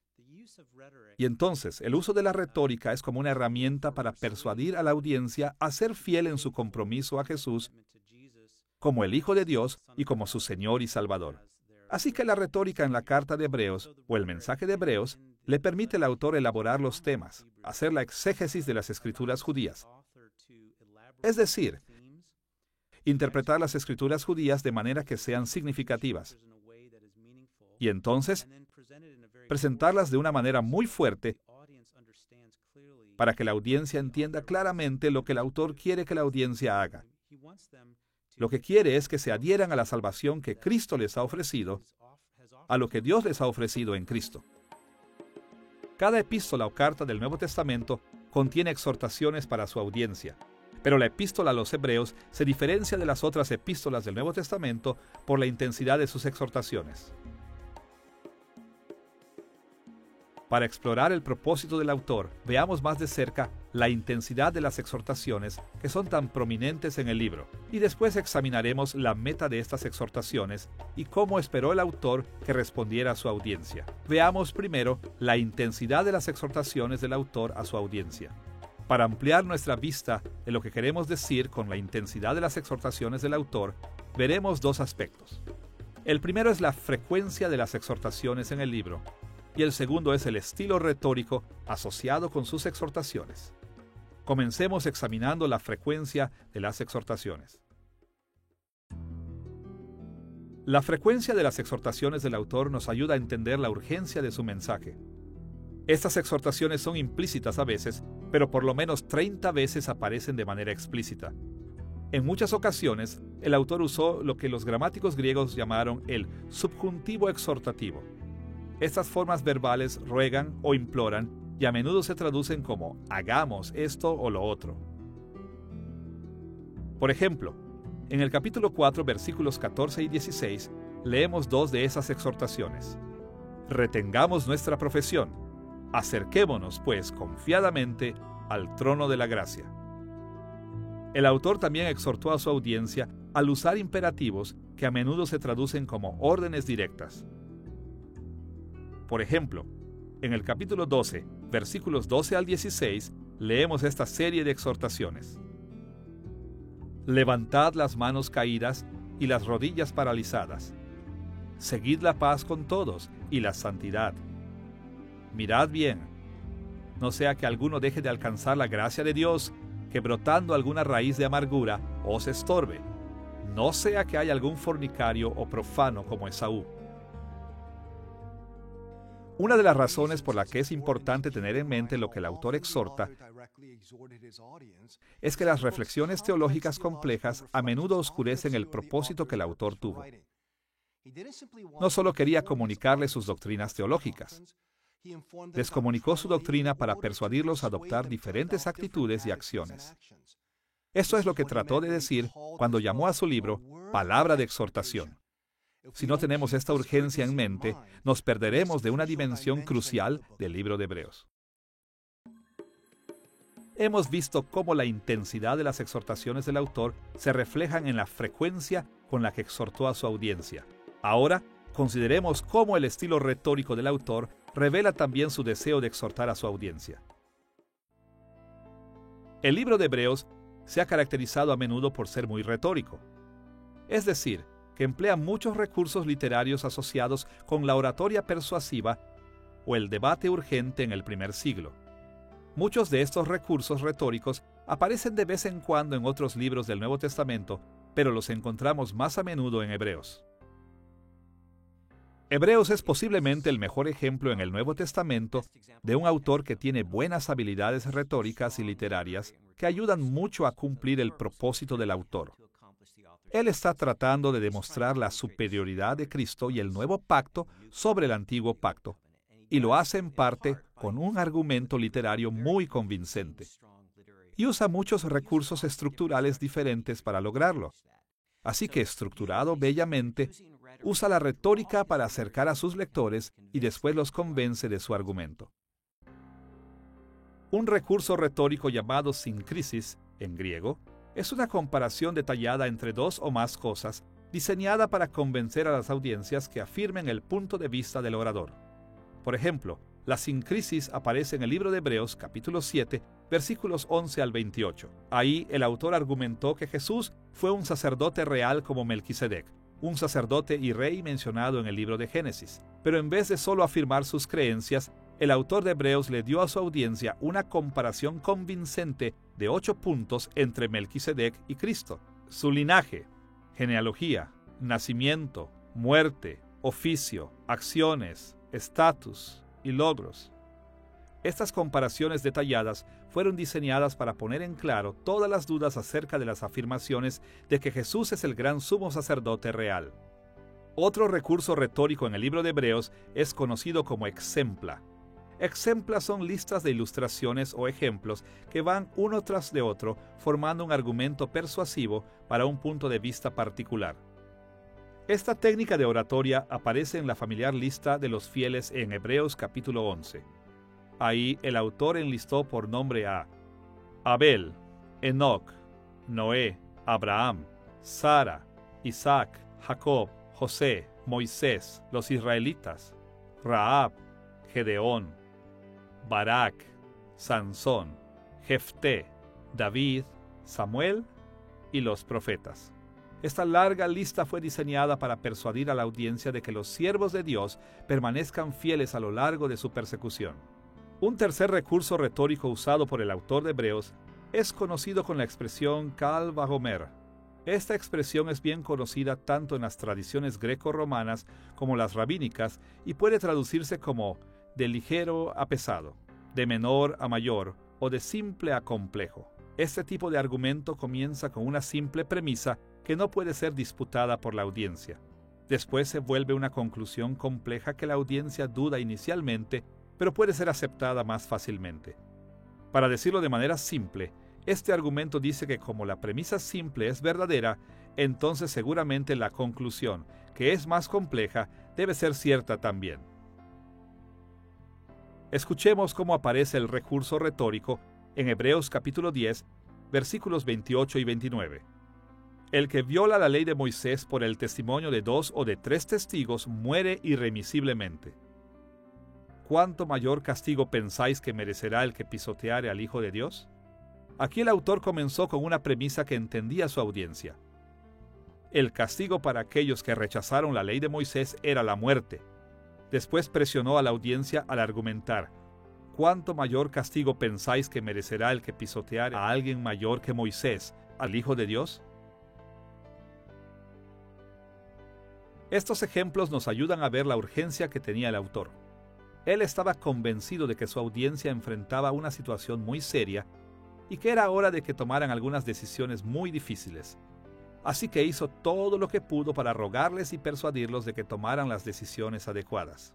Y entonces, el uso de la retórica es como una herramienta para persuadir a la audiencia a ser fiel en su compromiso a Jesús como el Hijo de Dios y como su Señor y Salvador. Así que la retórica en la carta de Hebreos, o el mensaje de Hebreos, le permite al autor elaborar los temas, hacer la exégesis de las Escrituras judías. Es decir, interpretar las Escrituras judías de manera que sean significativas. Y entonces, presentarlas de una manera muy fuerte para que la audiencia entienda claramente lo que el autor quiere que la audiencia haga. Lo que quiere es que se adhieran a la salvación que Cristo les ha ofrecido, a lo que Dios les ha ofrecido en Cristo. Cada epístola o carta del Nuevo Testamento contiene exhortaciones para su audiencia, pero la epístola a los Hebreos se diferencia de las otras epístolas del Nuevo Testamento por la intensidad de sus exhortaciones. Para explorar el propósito del autor, veamos más de cerca la intensidad de las exhortaciones que son tan prominentes en el libro, y después examinaremos la meta de estas exhortaciones y cómo esperó el autor que respondiera a su audiencia. Veamos primero la intensidad de las exhortaciones del autor a su audiencia. Para ampliar nuestra vista de lo que queremos decir con la intensidad de las exhortaciones del autor, veremos dos aspectos. El primero es la frecuencia de las exhortaciones en el libro, y el segundo es el estilo retórico asociado con sus exhortaciones. Comencemos examinando la frecuencia de las exhortaciones. La frecuencia de las exhortaciones del autor nos ayuda a entender la urgencia de su mensaje. Estas exhortaciones son implícitas a veces, pero por lo menos 30 veces aparecen de manera explícita. En muchas ocasiones, el autor usó lo que los gramáticos griegos llamaron el subjuntivo exhortativo. Estas formas verbales ruegan o imploran y a menudo se traducen como hagamos esto o lo otro. Por ejemplo, en el capítulo 4, versículos 14 y 16, leemos dos de esas exhortaciones. Retengamos nuestra profesión. Acerquémonos, pues, confiadamente al trono de la gracia. El autor también exhortó a su audiencia al usar imperativos que a menudo se traducen como órdenes directas. Por ejemplo, en el capítulo 12, versículos 12 al 16, leemos esta serie de exhortaciones. Levantad las manos caídas y las rodillas paralizadas. Seguid la paz con todos y la santidad. Mirad bien, no sea que alguno deje de alcanzar la gracia de Dios, que brotando alguna raíz de amargura os estorbe. No sea que haya algún fornicario o profano como Esaú. Una de las razones por la que es importante tener en mente lo que el autor exhorta es que las reflexiones teológicas complejas a menudo oscurecen el propósito que el autor tuvo. No solo quería comunicarles sus doctrinas teológicas, les comunicó su doctrina para persuadirlos a adoptar diferentes actitudes y acciones. Esto es lo que trató de decir cuando llamó a su libro Palabra de Exhortación. Si no tenemos esta urgencia en mente, nos perderemos de una dimensión crucial del libro de Hebreos. Hemos visto cómo la intensidad de las exhortaciones del autor se reflejan en la frecuencia con la que exhortó a su audiencia. Ahora, consideremos cómo el estilo retórico del autor revela también su deseo de exhortar a su audiencia. El libro de Hebreos se ha caracterizado a menudo por ser muy retórico. Es decir, que emplea muchos recursos literarios asociados con la oratoria persuasiva o el debate urgente en el primer siglo. Muchos de estos recursos retóricos aparecen de vez en cuando en otros libros del Nuevo Testamento, pero los encontramos más a menudo en Hebreos. Hebreos es posiblemente el mejor ejemplo en el Nuevo Testamento de un autor que tiene buenas habilidades retóricas y literarias que ayudan mucho a cumplir el propósito del autor. Él está tratando de demostrar la superioridad de Cristo y el nuevo pacto sobre el antiguo pacto, y lo hace en parte con un argumento literario muy convincente. Y usa muchos recursos estructurales diferentes para lograrlo. Así que, estructurado bellamente, usa la retórica para acercar a sus lectores y después los convence de su argumento. Un recurso retórico llamado sincresis, en griego, es una comparación detallada entre dos o más cosas, diseñada para convencer a las audiencias que afirmen el punto de vista del orador. Por ejemplo, la sincresis aparece en el libro de Hebreos, capítulo 7, versículos 11 al 28. Ahí el autor argumentó que Jesús fue un sacerdote real como Melquisedec, un sacerdote y rey mencionado en el libro de Génesis. Pero en vez de solo afirmar sus creencias, el autor de Hebreos le dio a su audiencia una comparación convincente de 8 puntos entre Melquisedec y Cristo: su linaje, genealogía, nacimiento, muerte, oficio, acciones, estatus y logros. Estas comparaciones detalladas fueron diseñadas para poner en claro todas las dudas acerca de las afirmaciones de que Jesús es el gran sumo sacerdote real. Otro recurso retórico en el libro de Hebreos es conocido como exempla. Exempla son listas de ilustraciones o ejemplos que van uno tras de otro formando un argumento persuasivo para un punto de vista particular. Esta técnica de oratoria aparece en la familiar lista de los fieles en Hebreos capítulo 11. Ahí el autor enlistó por nombre a Abel, Enoc, Noé, Abraham, Sara, Isaac, Jacob, José, Moisés, los israelitas, Rahab, Gedeón, Barak, Sansón, Jefté, David, Samuel y los profetas. Esta larga lista fue diseñada para persuadir a la audiencia de que los siervos de Dios permanezcan fieles a lo largo de su persecución. Un tercer recurso retórico usado por el autor de Hebreos es conocido con la expresión Kal Vajomer. Esta expresión es bien conocida tanto en las tradiciones greco-romanas como las rabínicas y puede traducirse como de ligero a pesado, de menor a mayor o de simple a complejo. Este tipo de argumento comienza con una simple premisa que no puede ser disputada por la audiencia. Después se vuelve una conclusión compleja que la audiencia duda inicialmente, pero puede ser aceptada más fácilmente. Para decirlo de manera simple, este argumento dice que como la premisa simple es verdadera, entonces seguramente la conclusión, que es más compleja, debe ser cierta también. Escuchemos cómo aparece el recurso retórico en Hebreos capítulo 10, versículos 28 y 29. El que viola la ley de Moisés por el testimonio de 2 o de 3 testigos muere irremisiblemente. ¿Cuánto mayor castigo pensáis que merecerá el que pisoteare al Hijo de Dios? Aquí el autor comenzó con una premisa que entendía su audiencia. El castigo para aquellos que rechazaron la ley de Moisés era la muerte. Después presionó a la audiencia al argumentar: ¿cuánto mayor castigo pensáis que merecerá el que pisoteare a alguien mayor que Moisés, al Hijo de Dios? Estos ejemplos nos ayudan a ver la urgencia que tenía el autor. Él estaba convencido de que su audiencia enfrentaba una situación muy seria y que era hora de que tomaran algunas decisiones muy difíciles. Así que hizo todo lo que pudo para rogarles y persuadirlos de que tomaran las decisiones adecuadas.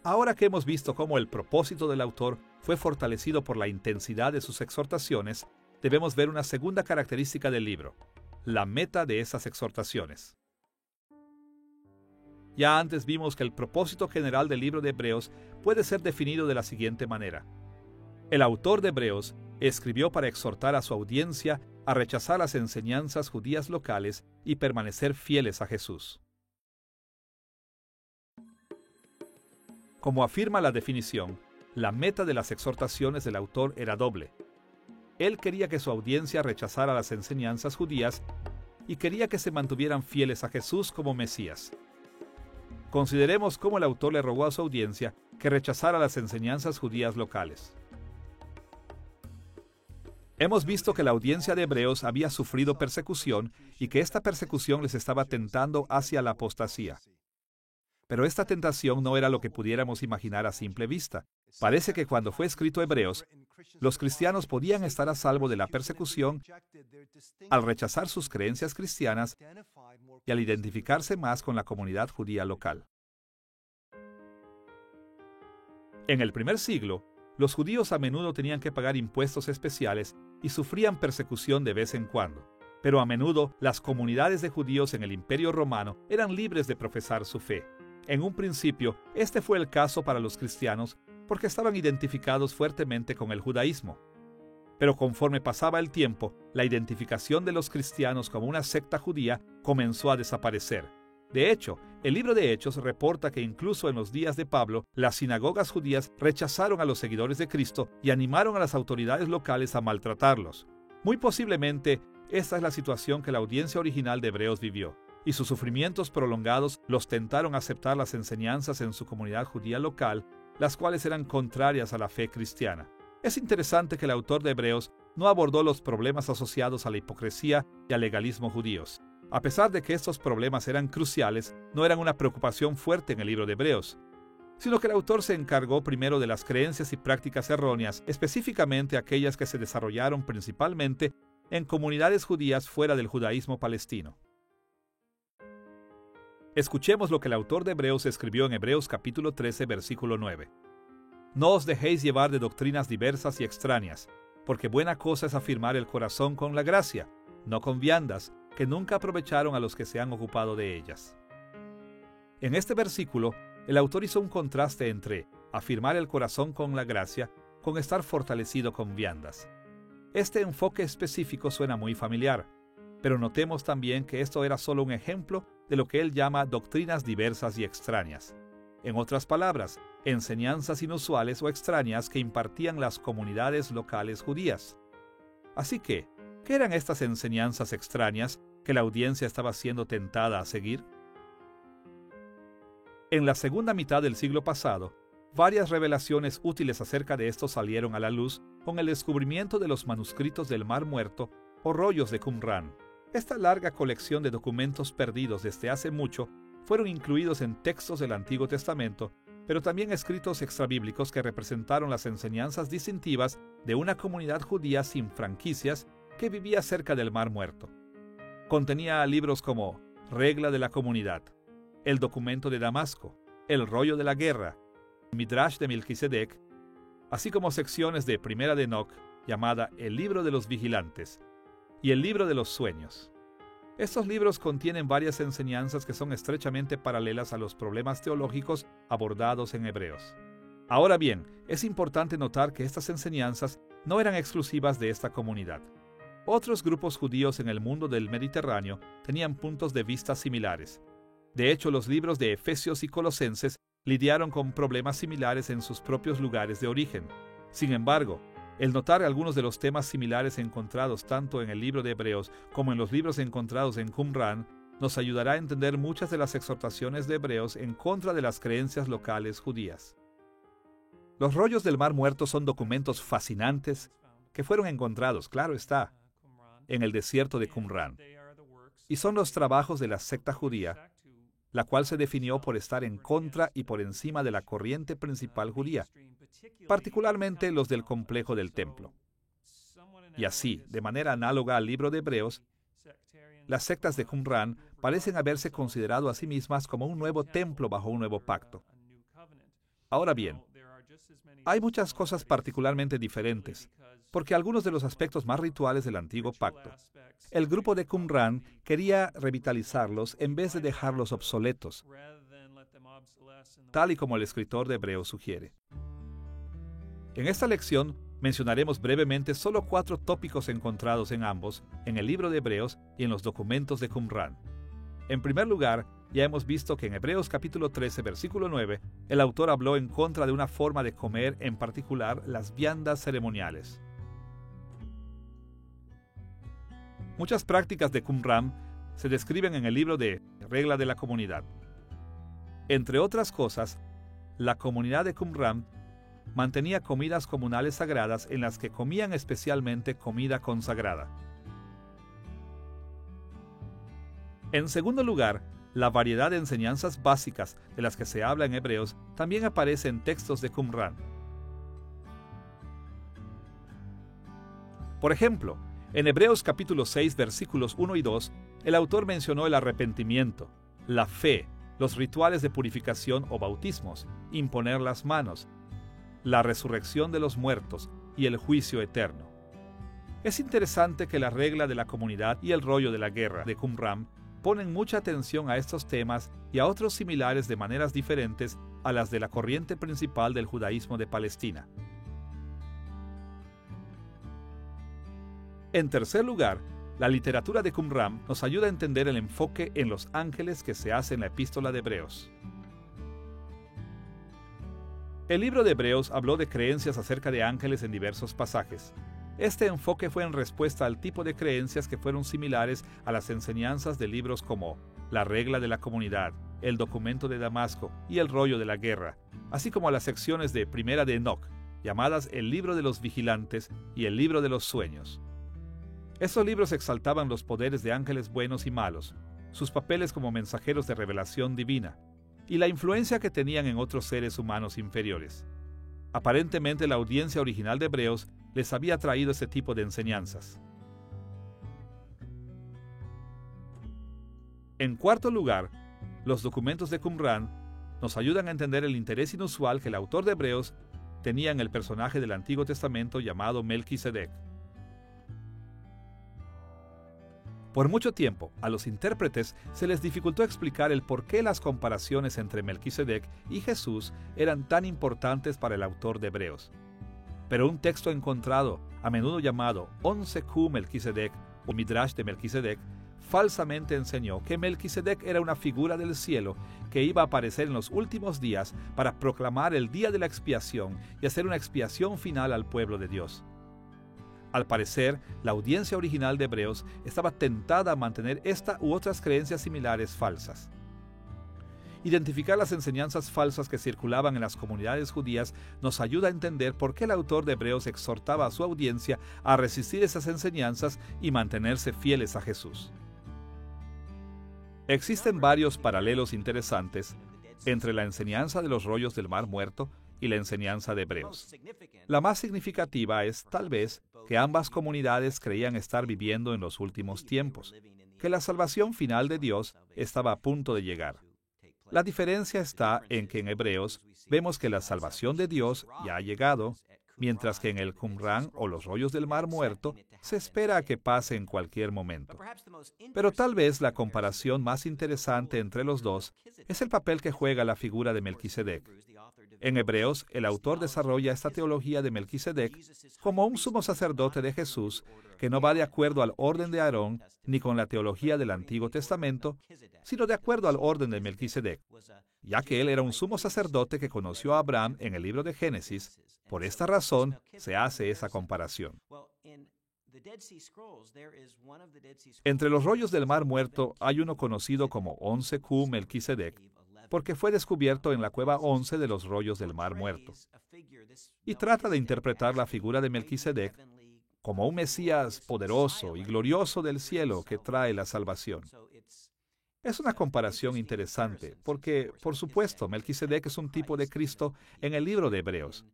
Ahora que hemos visto cómo el propósito del autor fue fortalecido por la intensidad de sus exhortaciones, debemos ver una segunda característica del libro: la meta de esas exhortaciones. Ya antes vimos que el propósito general del libro de Hebreos puede ser definido de la siguiente manera. El autor de Hebreos escribió para exhortar a su audiencia a rechazar las enseñanzas judías locales y permanecer fieles a Jesús. Como afirma la definición, la meta de las exhortaciones del autor era doble. Él quería que su audiencia rechazara las enseñanzas judías y quería que se mantuvieran fieles a Jesús como Mesías. Consideremos cómo el autor le rogó a su audiencia que rechazara las enseñanzas judías locales. Hemos visto que la audiencia de Hebreos había sufrido persecución y que esta persecución les estaba tentando hacia la apostasía. Pero esta tentación no era lo que pudiéramos imaginar a simple vista. Parece que cuando fue escrito Hebreos, los cristianos podían estar a salvo de la persecución al rechazar sus creencias cristianas y al identificarse más con la comunidad judía local. En el primer siglo, los judíos a menudo tenían que pagar impuestos especiales y sufrían persecución de vez en cuando. Pero a menudo las comunidades de judíos en el Imperio Romano eran libres de profesar su fe. En un principio, este fue el caso para los cristianos porque estaban identificados fuertemente con el judaísmo. Pero conforme pasaba el tiempo, la identificación de los cristianos como una secta judía comenzó a desaparecer. De hecho, el libro de Hechos reporta que incluso en los días de Pablo, las sinagogas judías rechazaron a los seguidores de Cristo y animaron a las autoridades locales a maltratarlos. Muy posiblemente, esta es la situación que la audiencia original de Hebreos vivió, y sus sufrimientos prolongados los tentaron a aceptar las enseñanzas en su comunidad judía local, las cuales eran contrarias a la fe cristiana. Es interesante que el autor de Hebreos no abordó los problemas asociados a la hipocresía y al legalismo judíos. A pesar de que estos problemas eran cruciales, no eran una preocupación fuerte en el libro de Hebreos, sino que el autor se encargó primero de las creencias y prácticas erróneas, específicamente aquellas que se desarrollaron principalmente en comunidades judías fuera del judaísmo palestino. Escuchemos lo que el autor de Hebreos escribió en Hebreos capítulo 13, versículo 9. No os dejéis llevar de doctrinas diversas y extrañas, porque buena cosa es afirmar el corazón con la gracia, no con viandas, que nunca aprovecharon a los que se han ocupado de ellas. En este versículo, el autor hizo un contraste entre afirmar el corazón con la gracia con estar fortalecido con viandas. Este enfoque específico suena muy familiar, pero notemos también que esto era solo un ejemplo de lo que él llama doctrinas diversas y extrañas. En otras palabras, enseñanzas inusuales o extrañas que impartían las comunidades locales judías. Así que, ¿qué eran estas enseñanzas extrañas que la audiencia estaba siendo tentada a seguir? En la segunda mitad del siglo pasado, varias revelaciones útiles acerca de esto salieron a la luz con el descubrimiento de los manuscritos del Mar Muerto o rollos de Qumran. Esta larga colección de documentos perdidos desde hace mucho fueron incluidos en textos del Antiguo Testamento, pero también escritos extrabíblicos que representaron las enseñanzas distintivas de una comunidad judía sin franquicias que vivía cerca del Mar Muerto. Contenía libros como Regla de la Comunidad, El Documento de Damasco, El Rollo de la Guerra, Midrash de Melquisedec, así como secciones de Primera de Enoc, llamada El Libro de los Vigilantes, y El Libro de los Sueños. Estos libros contienen varias enseñanzas que son estrechamente paralelas a los problemas teológicos abordados en Hebreos. Ahora bien, es importante notar que estas enseñanzas no eran exclusivas de esta comunidad. Otros grupos judíos en el mundo del Mediterráneo tenían puntos de vista similares. De hecho, los libros de Efesios y Colosenses lidiaron con problemas similares en sus propios lugares de origen. Sin embargo, el notar algunos de los temas similares encontrados tanto en el libro de Hebreos como en los libros encontrados en Qumran nos ayudará a entender muchas de las exhortaciones de Hebreos en contra de las creencias locales judías. Los rollos del Mar Muerto son documentos fascinantes que fueron encontrados, claro está, en el desierto de Qumran, y son los trabajos de la secta judía, la cual se definió por estar en contra y por encima de la corriente principal judía, particularmente los del complejo del templo. Y así, de manera análoga al libro de Hebreos, las sectas de Qumran parecen haberse considerado a sí mismas como un nuevo templo bajo un nuevo pacto. Ahora bien, hay muchas cosas particularmente diferentes, porque algunos de los aspectos más rituales del antiguo pacto, el grupo de Qumran quería revitalizarlos en vez de dejarlos obsoletos, tal y como el escritor de Hebreos sugiere. En esta lección mencionaremos brevemente solo 4 tópicos encontrados en ambos, en el libro de Hebreos y en los documentos de Qumran. En primer lugar, ya hemos visto que en Hebreos capítulo 13, versículo 9, el autor habló en contra de una forma de comer, en particular las viandas ceremoniales. Muchas prácticas de Qumran se describen en el libro de Regla de la Comunidad. Entre otras cosas, la comunidad de Qumran mantenía comidas comunales sagradas en las que comían especialmente comida consagrada. En segundo lugar, la variedad de enseñanzas básicas de las que se habla en Hebreos también aparece en textos de Qumran. Por ejemplo, en Hebreos capítulo 6, versículos 1 y 2, el autor mencionó el arrepentimiento, la fe, los rituales de purificación o bautismos, imponer las manos, la resurrección de los muertos y el juicio eterno. Es interesante que la regla de la comunidad y el rollo de la guerra de Qumran ponen mucha atención a estos temas y a otros similares de maneras diferentes a las de la corriente principal del judaísmo de Palestina. En tercer lugar, la literatura de Qumran nos ayuda a entender el enfoque en los ángeles que se hace en la epístola de Hebreos. El libro de Hebreos habló de creencias acerca de ángeles en diversos pasajes. Este enfoque fue en respuesta al tipo de creencias que fueron similares a las enseñanzas de libros como La regla de la comunidad, El documento de Damasco y El rollo de la guerra, así como a las secciones de Primera de Enoc, llamadas el libro de los vigilantes y el libro de los sueños. Estos libros exaltaban los poderes de ángeles buenos y malos, sus papeles como mensajeros de revelación divina, y la influencia que tenían en otros seres humanos inferiores. Aparentemente la audiencia original de Hebreos les había traído ese tipo de enseñanzas. En cuarto lugar, los documentos de Qumran nos ayudan a entender el interés inusual que el autor de Hebreos tenía en el personaje del Antiguo Testamento llamado Melquisedec. Por mucho tiempo, a los intérpretes se les dificultó explicar el por qué las comparaciones entre Melquisedec y Jesús eran tan importantes para el autor de Hebreos. Pero un texto encontrado, a menudo llamado 11Q Melquisedec o Midrash de Melquisedec, falsamente enseñó que Melquisedec era una figura del cielo que iba a aparecer en los últimos días para proclamar el día de la expiación y hacer una expiación final al pueblo de Dios. Al parecer, la audiencia original de Hebreos estaba tentada a mantener esta u otras creencias similares falsas. Identificar las enseñanzas falsas que circulaban en las comunidades judías nos ayuda a entender por qué el autor de Hebreos exhortaba a su audiencia a resistir esas enseñanzas y mantenerse fieles a Jesús. Existen varios paralelos interesantes entre la enseñanza de los rollos del Mar Muerto y la enseñanza de Hebreos. La más significativa es, tal vez, que ambas comunidades creían estar viviendo en los últimos tiempos, que la salvación final de Dios estaba a punto de llegar. La diferencia está en que en Hebreos vemos que la salvación de Dios ya ha llegado, mientras que en el Qumran o los rollos del Mar Muerto se espera a que pase en cualquier momento. Pero tal vez la comparación más interesante entre los dos es el papel que juega la figura de Melquisedec. En Hebreos, el autor desarrolla esta teología de Melquisedec como un sumo sacerdote de Jesús que no va de acuerdo al orden de Aarón ni con la teología del Antiguo Testamento, sino de acuerdo al orden de Melquisedec, ya que él era un sumo sacerdote que conoció a Abraham en el libro de Génesis. Por esta razón, se hace esa comparación. Entre los rollos del Mar Muerto hay uno conocido como 11Q Melquisedec, porque fue descubierto en la cueva 11 de los rollos del Mar Muerto. Y trata de interpretar la figura de Melquisedec como un Mesías poderoso y glorioso del cielo que trae la salvación. Es una comparación interesante, porque, por supuesto, Melquisedec es un tipo de Cristo en el libro de Hebreos,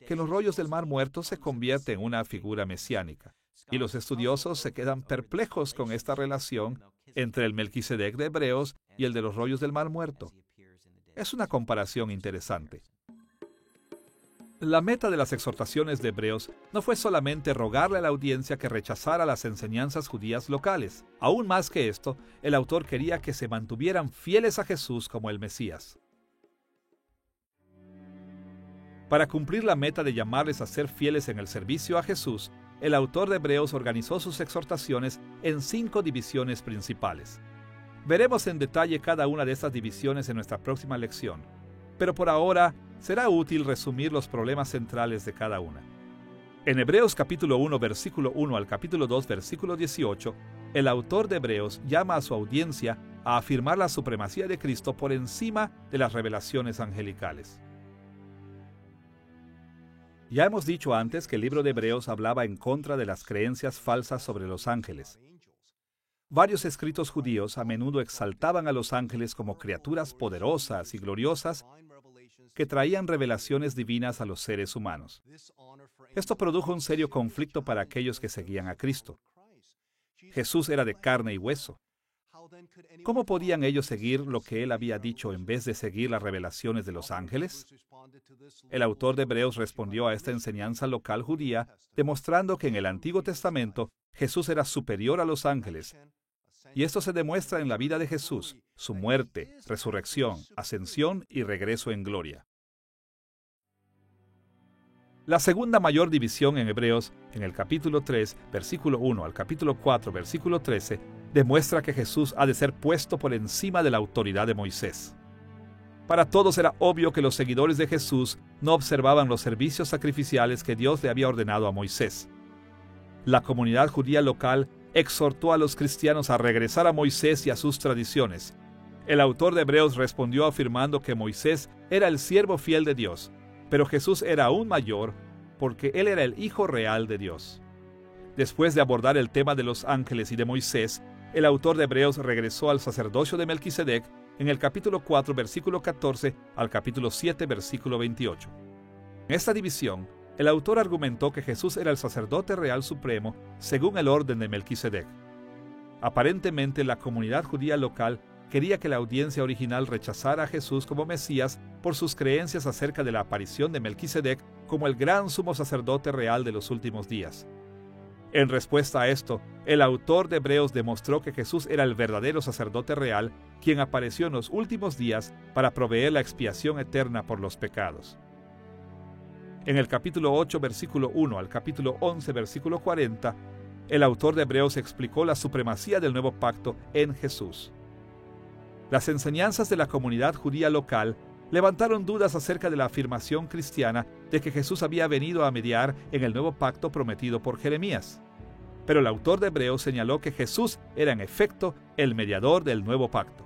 que en los rollos del Mar Muerto se convierte en una figura mesiánica. Y los estudiosos se quedan perplejos con esta relación entre el Melquisedec de Hebreos y el de los rollos del Mar Muerto. Es una comparación interesante. La meta de las exhortaciones de Hebreos no fue solamente rogarle a la audiencia que rechazara las enseñanzas judías locales. Aún más que esto, el autor quería que se mantuvieran fieles a Jesús como el Mesías. Para cumplir la meta de llamarles a ser fieles en el servicio a Jesús, el autor de Hebreos organizó sus exhortaciones en 5 divisiones principales. Veremos en detalle cada una de estas divisiones en nuestra próxima lección, pero por ahora será útil resumir los problemas centrales de cada una. En Hebreos capítulo 1, versículo 1 al capítulo 2, versículo 18, el autor de Hebreos llama a su audiencia a afirmar la supremacía de Cristo por encima de las revelaciones angelicales. Ya hemos dicho antes que el libro de Hebreos hablaba en contra de las creencias falsas sobre los ángeles. Varios escritos judíos a menudo exaltaban a los ángeles como criaturas poderosas y gloriosas que traían revelaciones divinas a los seres humanos. Esto produjo un serio conflicto para aquellos que seguían a Cristo. Jesús era de carne y hueso. ¿Cómo podían ellos seguir lo que Él había dicho en vez de seguir las revelaciones de los ángeles? El autor de Hebreos respondió a esta enseñanza local judía, demostrando que en el Antiguo Testamento Jesús era superior a los ángeles. Y esto se demuestra en la vida de Jesús, su muerte, resurrección, ascensión y regreso en gloria. La segunda mayor división en Hebreos, en el capítulo 3, versículo 1 al capítulo 4, versículo 13, demuestra que Jesús ha de ser puesto por encima de la autoridad de Moisés. Para todos era obvio que los seguidores de Jesús no observaban los servicios sacrificiales que Dios le había ordenado a Moisés. La comunidad judía local exhortó a los cristianos a regresar a Moisés y a sus tradiciones. El autor de Hebreos respondió afirmando que Moisés era el siervo fiel de Dios, pero Jesús era aún mayor porque Él era el Hijo real de Dios. Después de abordar el tema de los ángeles y de Moisés, el autor de Hebreos regresó al sacerdocio de Melquisedec en el capítulo 4, versículo 14 al capítulo 7, versículo 28. En esta división, el autor argumentó que Jesús era el sacerdote real supremo según el orden de Melquisedec. Aparentemente, la comunidad judía local quería que la audiencia original rechazara a Jesús como Mesías por sus creencias acerca de la aparición de Melquisedec como el gran sumo sacerdote real de los últimos días. En respuesta a esto, el autor de Hebreos demostró que Jesús era el verdadero sacerdote real, quien apareció en los últimos días para proveer la expiación eterna por los pecados. En el capítulo 8, versículo 1 al capítulo 11, versículo 40, el autor de Hebreos explicó la supremacía del nuevo pacto en Jesús. Las enseñanzas de la comunidad judía local levantaron dudas acerca de la afirmación cristiana de que Jesús había venido a mediar en el nuevo pacto prometido por Jeremías. Pero el autor de Hebreos señaló que Jesús era en efecto el mediador del nuevo pacto.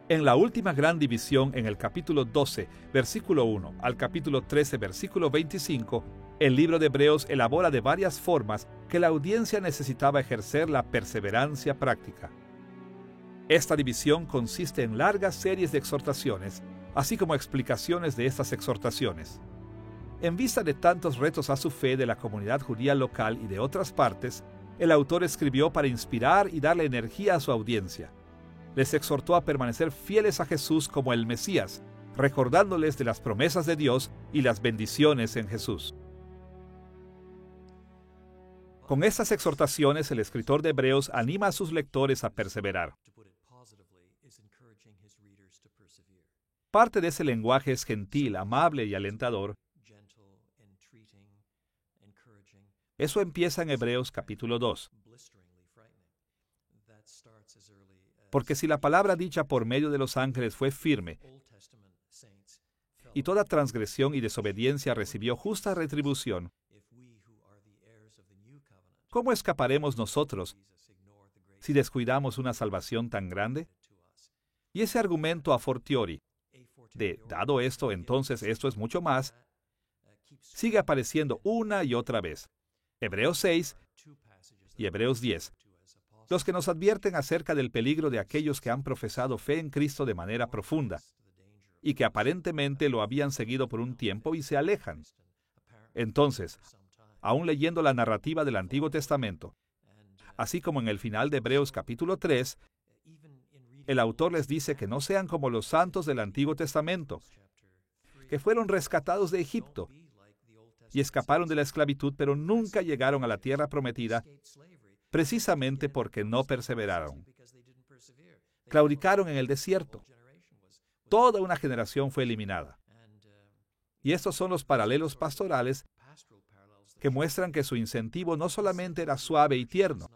En la última gran división, en el capítulo 12, versículo 1 al capítulo 13, versículo 25, el libro de Hebreos elabora de varias formas que la audiencia necesitaba ejercer la perseverancia práctica. Esta división consiste en largas series de exhortaciones, así como explicaciones de estas exhortaciones. En vista de tantos retos a su fe de la comunidad judía local y de otras partes, el autor escribió para inspirar y darle energía a su audiencia. Les exhortó a permanecer fieles a Jesús como el Mesías, recordándoles de las promesas de Dios y las bendiciones en Jesús. Con estas exhortaciones, el escritor de Hebreos anima a sus lectores a perseverar. Parte de ese lenguaje es gentil, amable y alentador. Eso empieza en Hebreos capítulo 2. Porque si la palabra dicha por medio de los ángeles fue firme, y toda transgresión y desobediencia recibió justa retribución, ¿cómo escaparemos nosotros si descuidamos una salvación tan grande? Y ese argumento a fortiori, de dado esto, entonces esto es mucho más, sigue apareciendo una y otra vez. Hebreos 6 y Hebreos 10. Los que nos advierten acerca del peligro de aquellos que han profesado fe en Cristo de manera profunda y que aparentemente lo habían seguido por un tiempo y se alejan. Entonces, aún leyendo la narrativa del Antiguo Testamento, así como en el final de Hebreos capítulo 3, el autor les dice que no sean como los santos del Antiguo Testamento, que fueron rescatados de Egipto y escaparon de la esclavitud, pero nunca llegaron a la tierra prometida, precisamente porque no perseveraron. Claudicaron en el desierto. Toda una generación fue eliminada. Y estos son los paralelos pastorales que muestran que su incentivo no solamente era suave y tierno,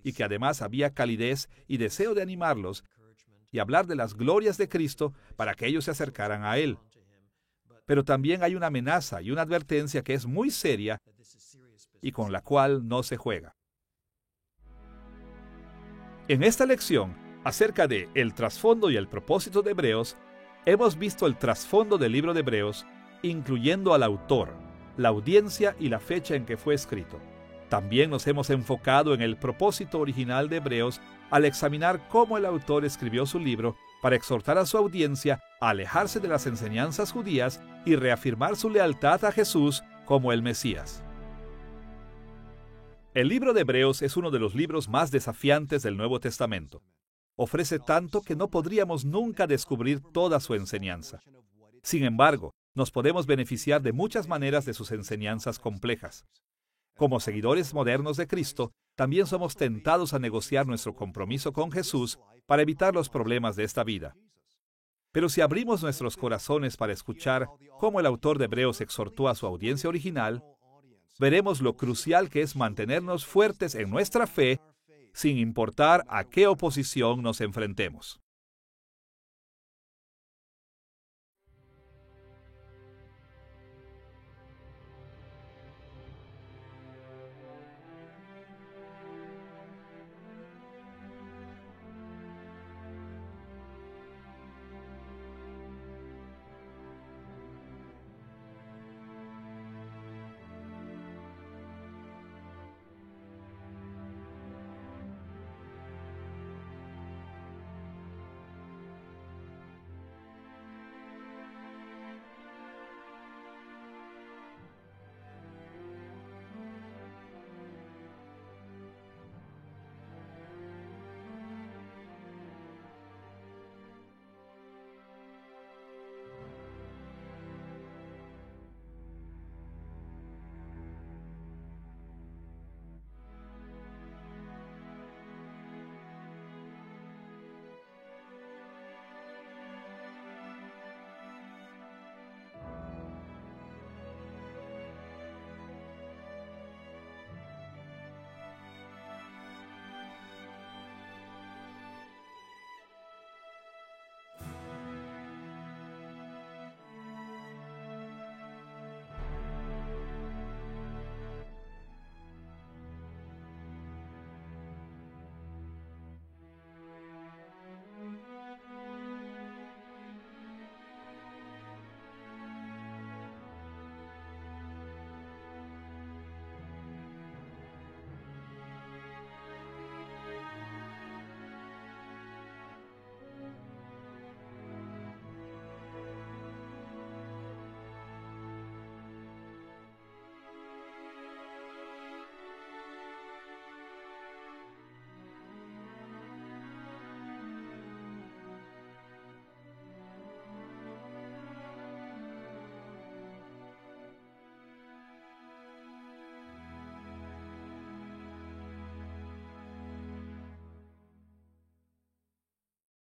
y que además había calidez y deseo de animarlos y hablar de las glorias de Cristo para que ellos se acercaran a Él. Pero también hay una amenaza y una advertencia que es muy seria y con la cual no se juega. En esta lección, acerca de el trasfondo y el propósito de Hebreos, hemos visto el trasfondo del libro de Hebreos, incluyendo al autor, la audiencia y la fecha en que fue escrito. También nos hemos enfocado en el propósito original de Hebreos al examinar cómo el autor escribió su libro para exhortar a su audiencia a alejarse de las enseñanzas judías y reafirmar su lealtad a Jesús como el Mesías. El libro de Hebreos es uno de los libros más desafiantes del Nuevo Testamento. Ofrece tanto que no podríamos nunca descubrir toda su enseñanza. Sin embargo, nos podemos beneficiar de muchas maneras de sus enseñanzas complejas. Como seguidores modernos de Cristo, también somos tentados a negociar nuestro compromiso con Jesús para evitar los problemas de esta vida. Pero si abrimos nuestros corazones para escuchar cómo el autor de Hebreos exhortó a su audiencia original, veremos lo crucial que es mantenernos fuertes en nuestra fe sin importar a qué oposición nos enfrentemos.